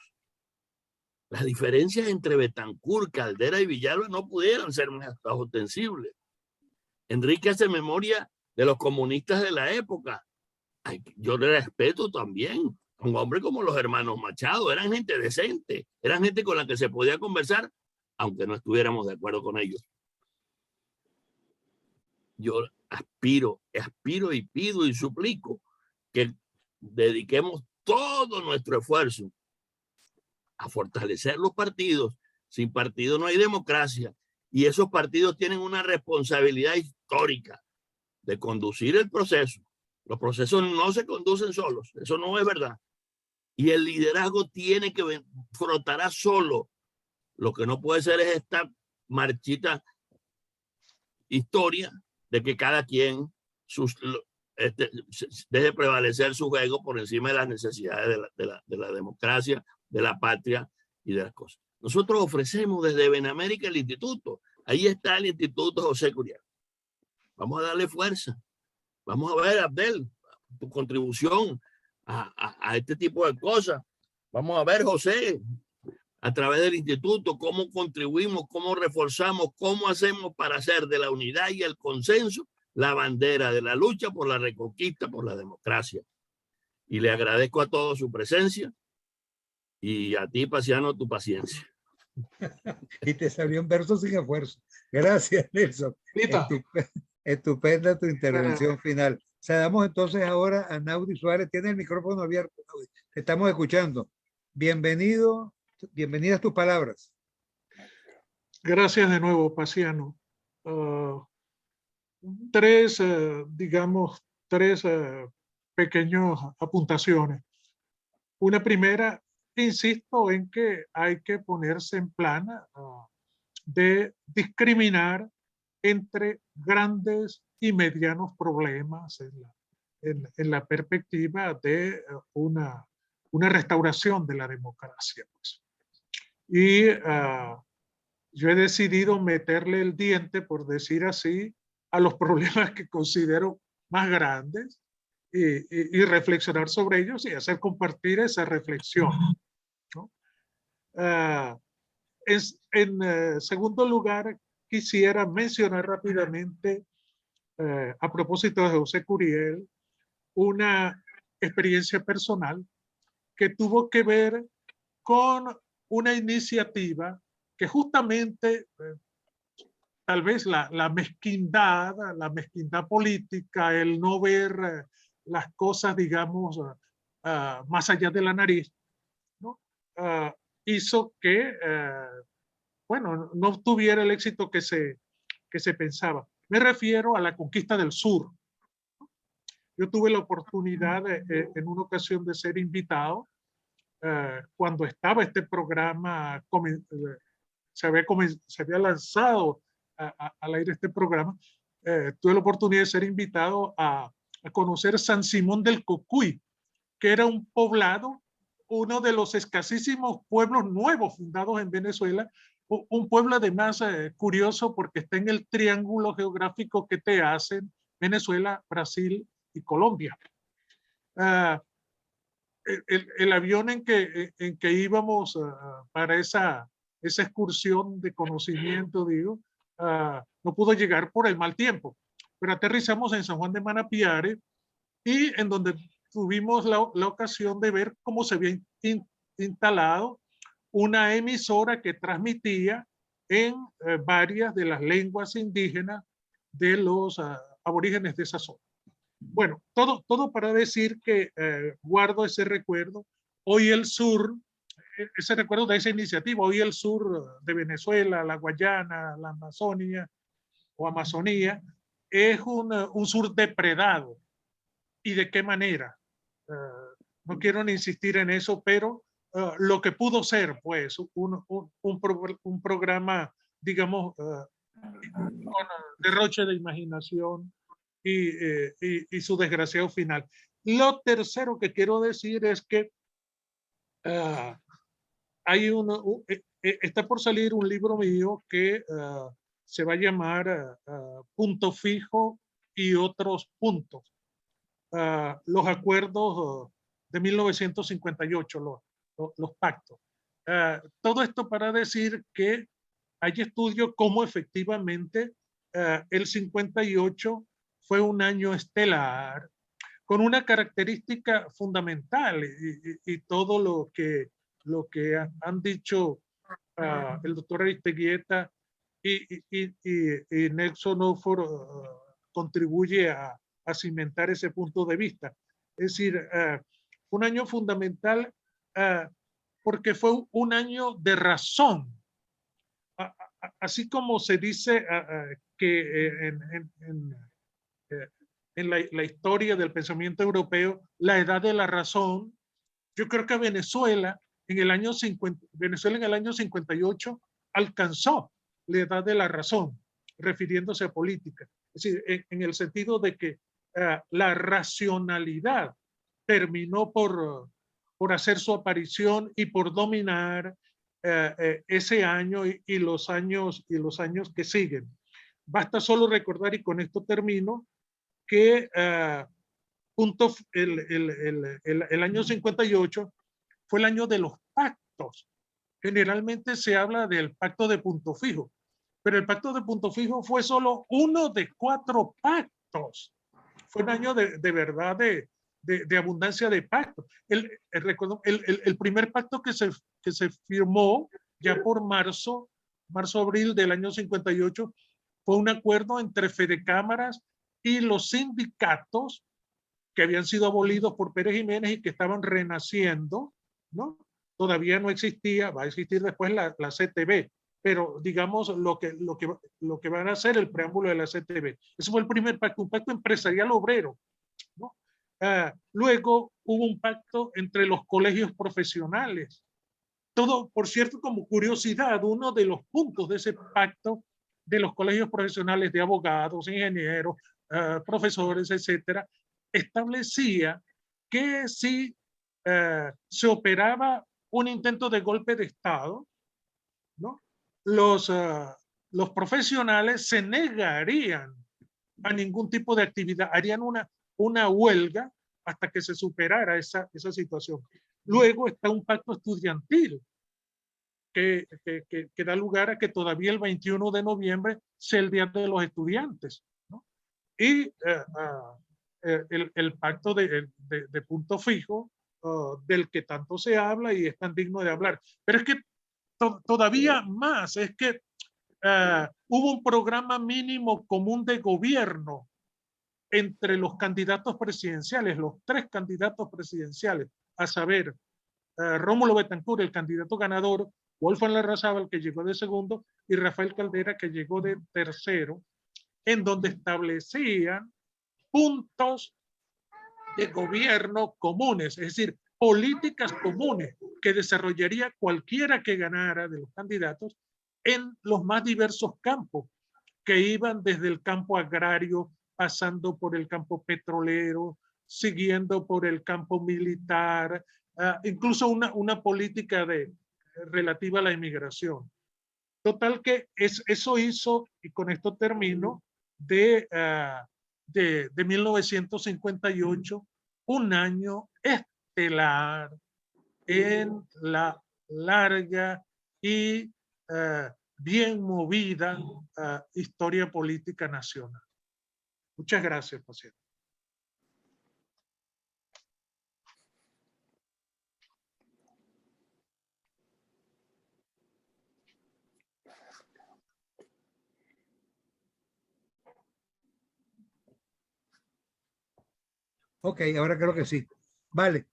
Las diferencias entre Betancur, Caldera y Villalba no pudieron ser más ostensibles. Enrique hace memoria de los comunistas de la época. Yo le respeto también a un hombre como los hermanos Machado. Eran gente decente, eran gente con la que se podía conversar, aunque no estuviéramos de acuerdo con ellos. Yo aspiro y pido y suplico que dediquemos todo nuestro esfuerzo a fortalecer los partidos. Sin partido no hay democracia, y esos partidos tienen una responsabilidad histórica de conducir el proceso. Los procesos no se conducen solos, eso no es verdad. Y el liderazgo tiene que frotará solo. Lo que no puede ser es esta marchita historia de que cada quien deje prevalecer su ego por encima de las necesidades de la democracia, de la patria y de las cosas. Nosotros ofrecemos desde Benamérica el instituto. Ahí está el Instituto José Curiel. Vamos a darle fuerza. Vamos a ver, Abdel, tu contribución a este tipo de cosas. Vamos a ver, José, a través del instituto, cómo contribuimos, cómo reforzamos, cómo hacemos para hacer de la unidad y el consenso la bandera de la lucha por la reconquista, por la democracia. Y le agradezco a todos su presencia y a ti, Paciano, tu paciencia. Y te salió un verso sin esfuerzo. Gracias, Nelson. Estupenda tu intervención final. Cedamos entonces ahora a Naudi Suárez. Tiene el micrófono abierto, Naudi. Te estamos escuchando. Bienvenido, bienvenidas tus palabras. Gracias de nuevo, Paciano. Tres pequeñas apuntaciones. Una primera, insisto en que hay que ponerse en plan de discriminar entre grandes y medianos problemas en la perspectiva de una restauración de la democracia. Pues. Y yo he decidido meterle el diente, por decir así, a los problemas que considero más grandes y reflexionar sobre ellos y hacer compartir esa reflexión, ¿no? En segundo lugar, quisiera mencionar rápidamente, a propósito de José Curiel, una experiencia personal que tuvo que ver con una iniciativa que justamente tal vez la mezquindad política, el no ver las cosas, digamos, más allá de la nariz, ¿no? Hizo que, no obtuviera el éxito que se pensaba. Me refiero a la conquista del sur. Yo tuve la oportunidad en una ocasión de ser invitado cuando estaba este programa, se había lanzado al aire este programa. Tuve la oportunidad de ser invitado a conocer San Simón del Cocuy, que era un poblado, uno de los escasísimos pueblos nuevos fundados en Venezuela, un pueblo además curioso porque está en el triángulo geográfico que te hacen Venezuela, Brasil y Colombia. El avión en que íbamos para esa excursión de conocimiento, no pudo llegar por el mal tiempo, pero aterrizamos en San Juan de Manapiare y en donde tuvimos la ocasión de ver cómo se había instalado una emisora que transmitía en varias de las lenguas indígenas de los aborígenes de esa zona. Bueno, todo para decir que guardo ese recuerdo. Hoy el sur, ese recuerdo de esa iniciativa, hoy el sur de Venezuela, la Guayana, la Amazonia o Amazonía, es un sur depredado. ¿Y de qué manera? No quiero ni insistir en eso, pero lo que pudo ser, pues, un programa, digamos, con derroche de imaginación y su desgraciado final. Lo tercero que quiero decir es que hay está por salir un libro mío que se va a llamar Punto Fijo y otros puntos. Los acuerdos de 1958, los pactos. Todo esto para decir que hay estudios cómo efectivamente el 58 fue un año estelar con una característica fundamental y todo lo que han dicho el doctor Aristeguieta y Nelson Oxford contribuye a cimentar ese punto de vista. Es decir, un año fundamental porque fue un año de razón. Así como se dice que en la historia del pensamiento europeo, la edad de la razón, yo creo que Venezuela en el año 58 alcanzó la edad de la razón, refiriéndose a política. Es decir, en el sentido de que la racionalidad terminó por hacer su aparición y por dominar ese año y los años que siguen. Basta solo recordar, y con esto termino, que el año 58 fue el año de los pactos. Generalmente se habla del pacto de Punto Fijo, pero el pacto de Punto Fijo fue solo uno de 4 pactos. Fue un año de verdad de abundancia de pactos. El primer pacto que se firmó ya por marzo-abril del año 58 fue un acuerdo entre Fedecámaras y los sindicatos que habían sido abolidos por Pérez Jiménez y que estaban renaciendo, ¿no? Todavía no existía, va a existir después la CTB, pero digamos lo que van a hacer el preámbulo de la CTB. Ese fue el primer pacto, un pacto empresarial obrero, ¿no? Luego hubo un pacto entre los colegios profesionales. Todo, por cierto, como curiosidad, uno de los puntos de ese pacto de los colegios profesionales de abogados, ingenieros, profesores, etcétera, establecía que si se operaba un intento de golpe de Estado, ¿no? Los profesionales se negarían a ningún tipo de actividad, harían una huelga hasta que se superara esa situación. Luego está un pacto estudiantil que da lugar a que todavía el 21 de noviembre sea el Día de los Estudiantes, ¿no? Y el pacto de Punto Fijo, del que tanto se habla y es tan digno de hablar. Pero es que todavía más, es que hubo un programa mínimo común de gobierno entre los candidatos presidenciales, los 3 candidatos presidenciales, a saber, Rómulo Betancourt, el candidato ganador, Wolfgang Larrazábal, que llegó de segundo, y Rafael Caldera, que llegó de tercero, en donde establecían puntos de gobierno comunes, es decir, políticas comunes que desarrollaría cualquiera que ganara de los candidatos en los más diversos campos, que iban desde el campo agrario, pasando por el campo petrolero, siguiendo por el campo militar, incluso una política relativa a la inmigración. Total que eso hizo, y con esto termino, de 1958 un año estelar en la larga y bien movida historia política nacional. Muchas gracias, paciente. Ok, ahora creo que sí. Vale.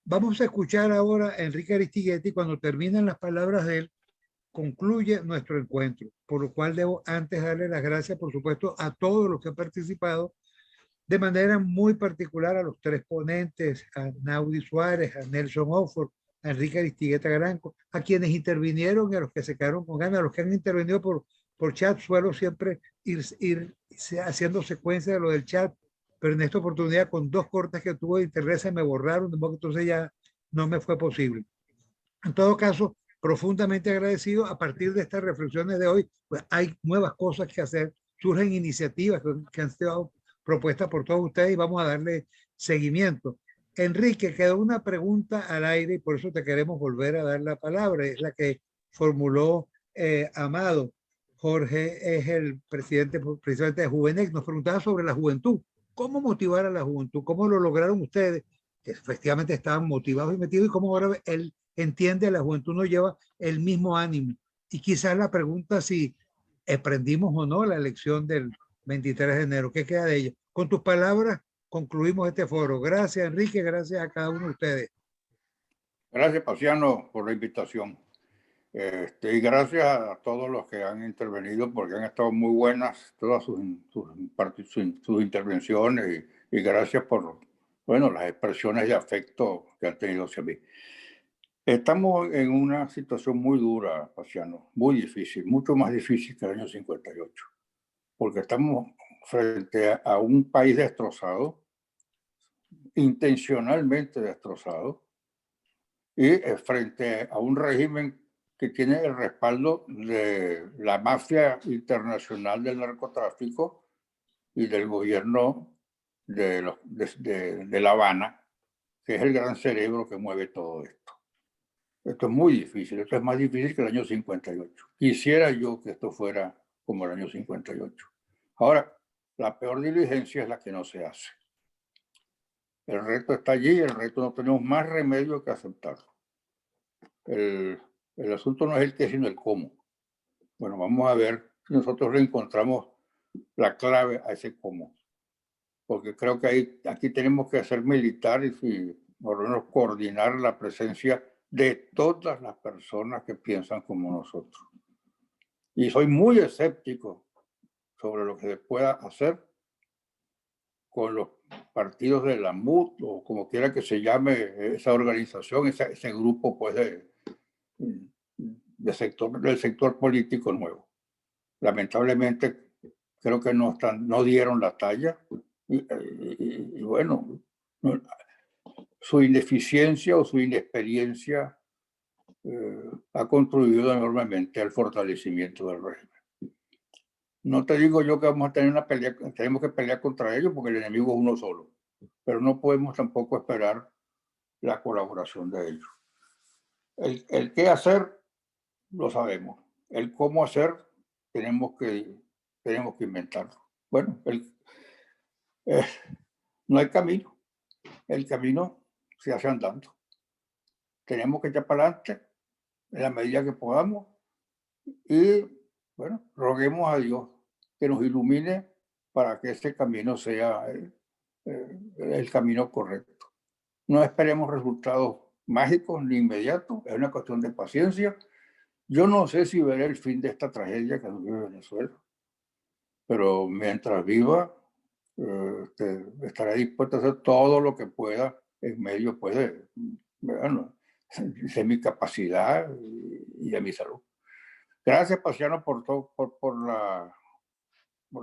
Vamos a escuchar ahora a Enrique Aristigueta y cuando terminen las palabras de él, concluye nuestro encuentro, por lo cual debo antes darle las gracias, por supuesto, a todos los que han participado, de manera muy particular a los tres ponentes, a Naudi Suárez, a Nelson Oxford, a Enrique Aristigueta Granco, a quienes intervinieron y a los que se quedaron con ganas, a los que han intervenido por chat. Suelo siempre ir haciendo secuencia de lo del chat, pero en esta oportunidad con dos cortes que tuve de internet se me borraron, de modo que entonces ya no me fue posible. En todo caso, profundamente agradecido. A partir de estas reflexiones de hoy, pues hay nuevas cosas que hacer, surgen iniciativas que han sido propuestas por todos ustedes y vamos a darle seguimiento. Enrique, quedó una pregunta al aire y por eso te queremos volver a dar la palabra. Es la que formuló Amado. Jorge es el presidente de Juvenex. Nos preguntaba sobre la juventud. ¿Cómo motivar a la juventud? ¿Cómo lo lograron ustedes? Que efectivamente estaban motivados y metidos y cómo ahora él entiende, la juventud no lleva el mismo ánimo. Y quizás la pregunta si aprendimos o no la elección del 23 de enero. ¿Qué queda de ella? Con tus palabras concluimos este foro. Gracias, Enrique. Gracias a cada uno de ustedes. Gracias, Paciano, por la invitación. Y gracias a todos los que han intervenido porque han estado muy buenas todas sus intervenciones y gracias por las expresiones de afecto que han tenido hacia mí. Estamos en una situación muy dura, Paciano, muy difícil, mucho más difícil que el año 58, porque estamos frente a un país destrozado, intencionalmente destrozado, y frente a un régimen que tiene el respaldo de la mafia internacional del narcotráfico y del gobierno de La Habana, que es el gran cerebro que mueve todo esto. Esto es muy difícil, esto es más difícil que el año 58. Quisiera yo que esto fuera como el año 58. Ahora, la peor diligencia es la que no se hace. El reto está allí, el reto no tenemos más remedio que aceptarlo. El asunto no es el qué, sino el cómo. Bueno, vamos a ver si nosotros le encontramos la clave a ese cómo. Porque creo que aquí tenemos que ser militares y por lo menos coordinar la presencia de todas las personas que piensan como nosotros. Y soy muy escéptico sobre lo que se pueda hacer con los partidos de la MUD o como quiera que se llame esa organización, ese grupo pues del sector político nuevo. Lamentablemente creo que no dieron la talla y bueno, su ineficiencia o su inexperiencia ha contribuido enormemente al fortalecimiento del régimen. No te digo yo que vamos a tener una pelea, tenemos que pelear contra ellos porque el enemigo es uno solo, pero no podemos tampoco esperar la colaboración de ellos. El qué hacer lo sabemos, el cómo hacer tenemos que inventarlo. Bueno, no hay camino, el camino se hace andando. Tenemos que echar para adelante en la medida que podamos y bueno, roguemos a Dios que nos ilumine para que ese camino sea el camino correcto. No esperemos resultados mágicos ni inmediatos, es una cuestión de paciencia. Yo no sé si veré el fin de esta tragedia que nos vive Venezuela, pero mientras viva estaré dispuesto a hacer todo lo que pueda en medio pues, de mi capacidad y de mi salud. Gracias, Paciano, por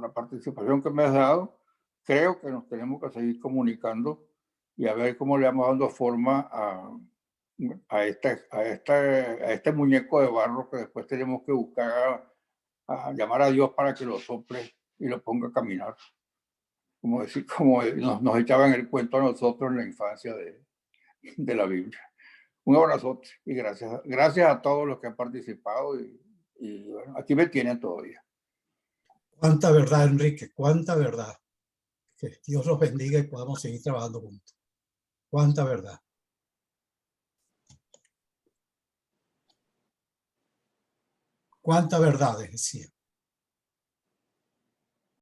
la participación que me has dado. Creo que nos tenemos que seguir comunicando y a ver cómo le vamos dando forma a este muñeco de barro que después tenemos que buscar a llamar a Dios para que lo sople y lo ponga a caminar. Como nos echaban el cuento a nosotros en la infancia de la Biblia. Un abrazote y gracias a todos los que han participado y bueno, aquí me tienen todavía. Cuánta verdad, Enrique, cuánta verdad. Que Dios los bendiga y podamos seguir trabajando juntos. Cuánta verdad. Cuánta verdad, decía.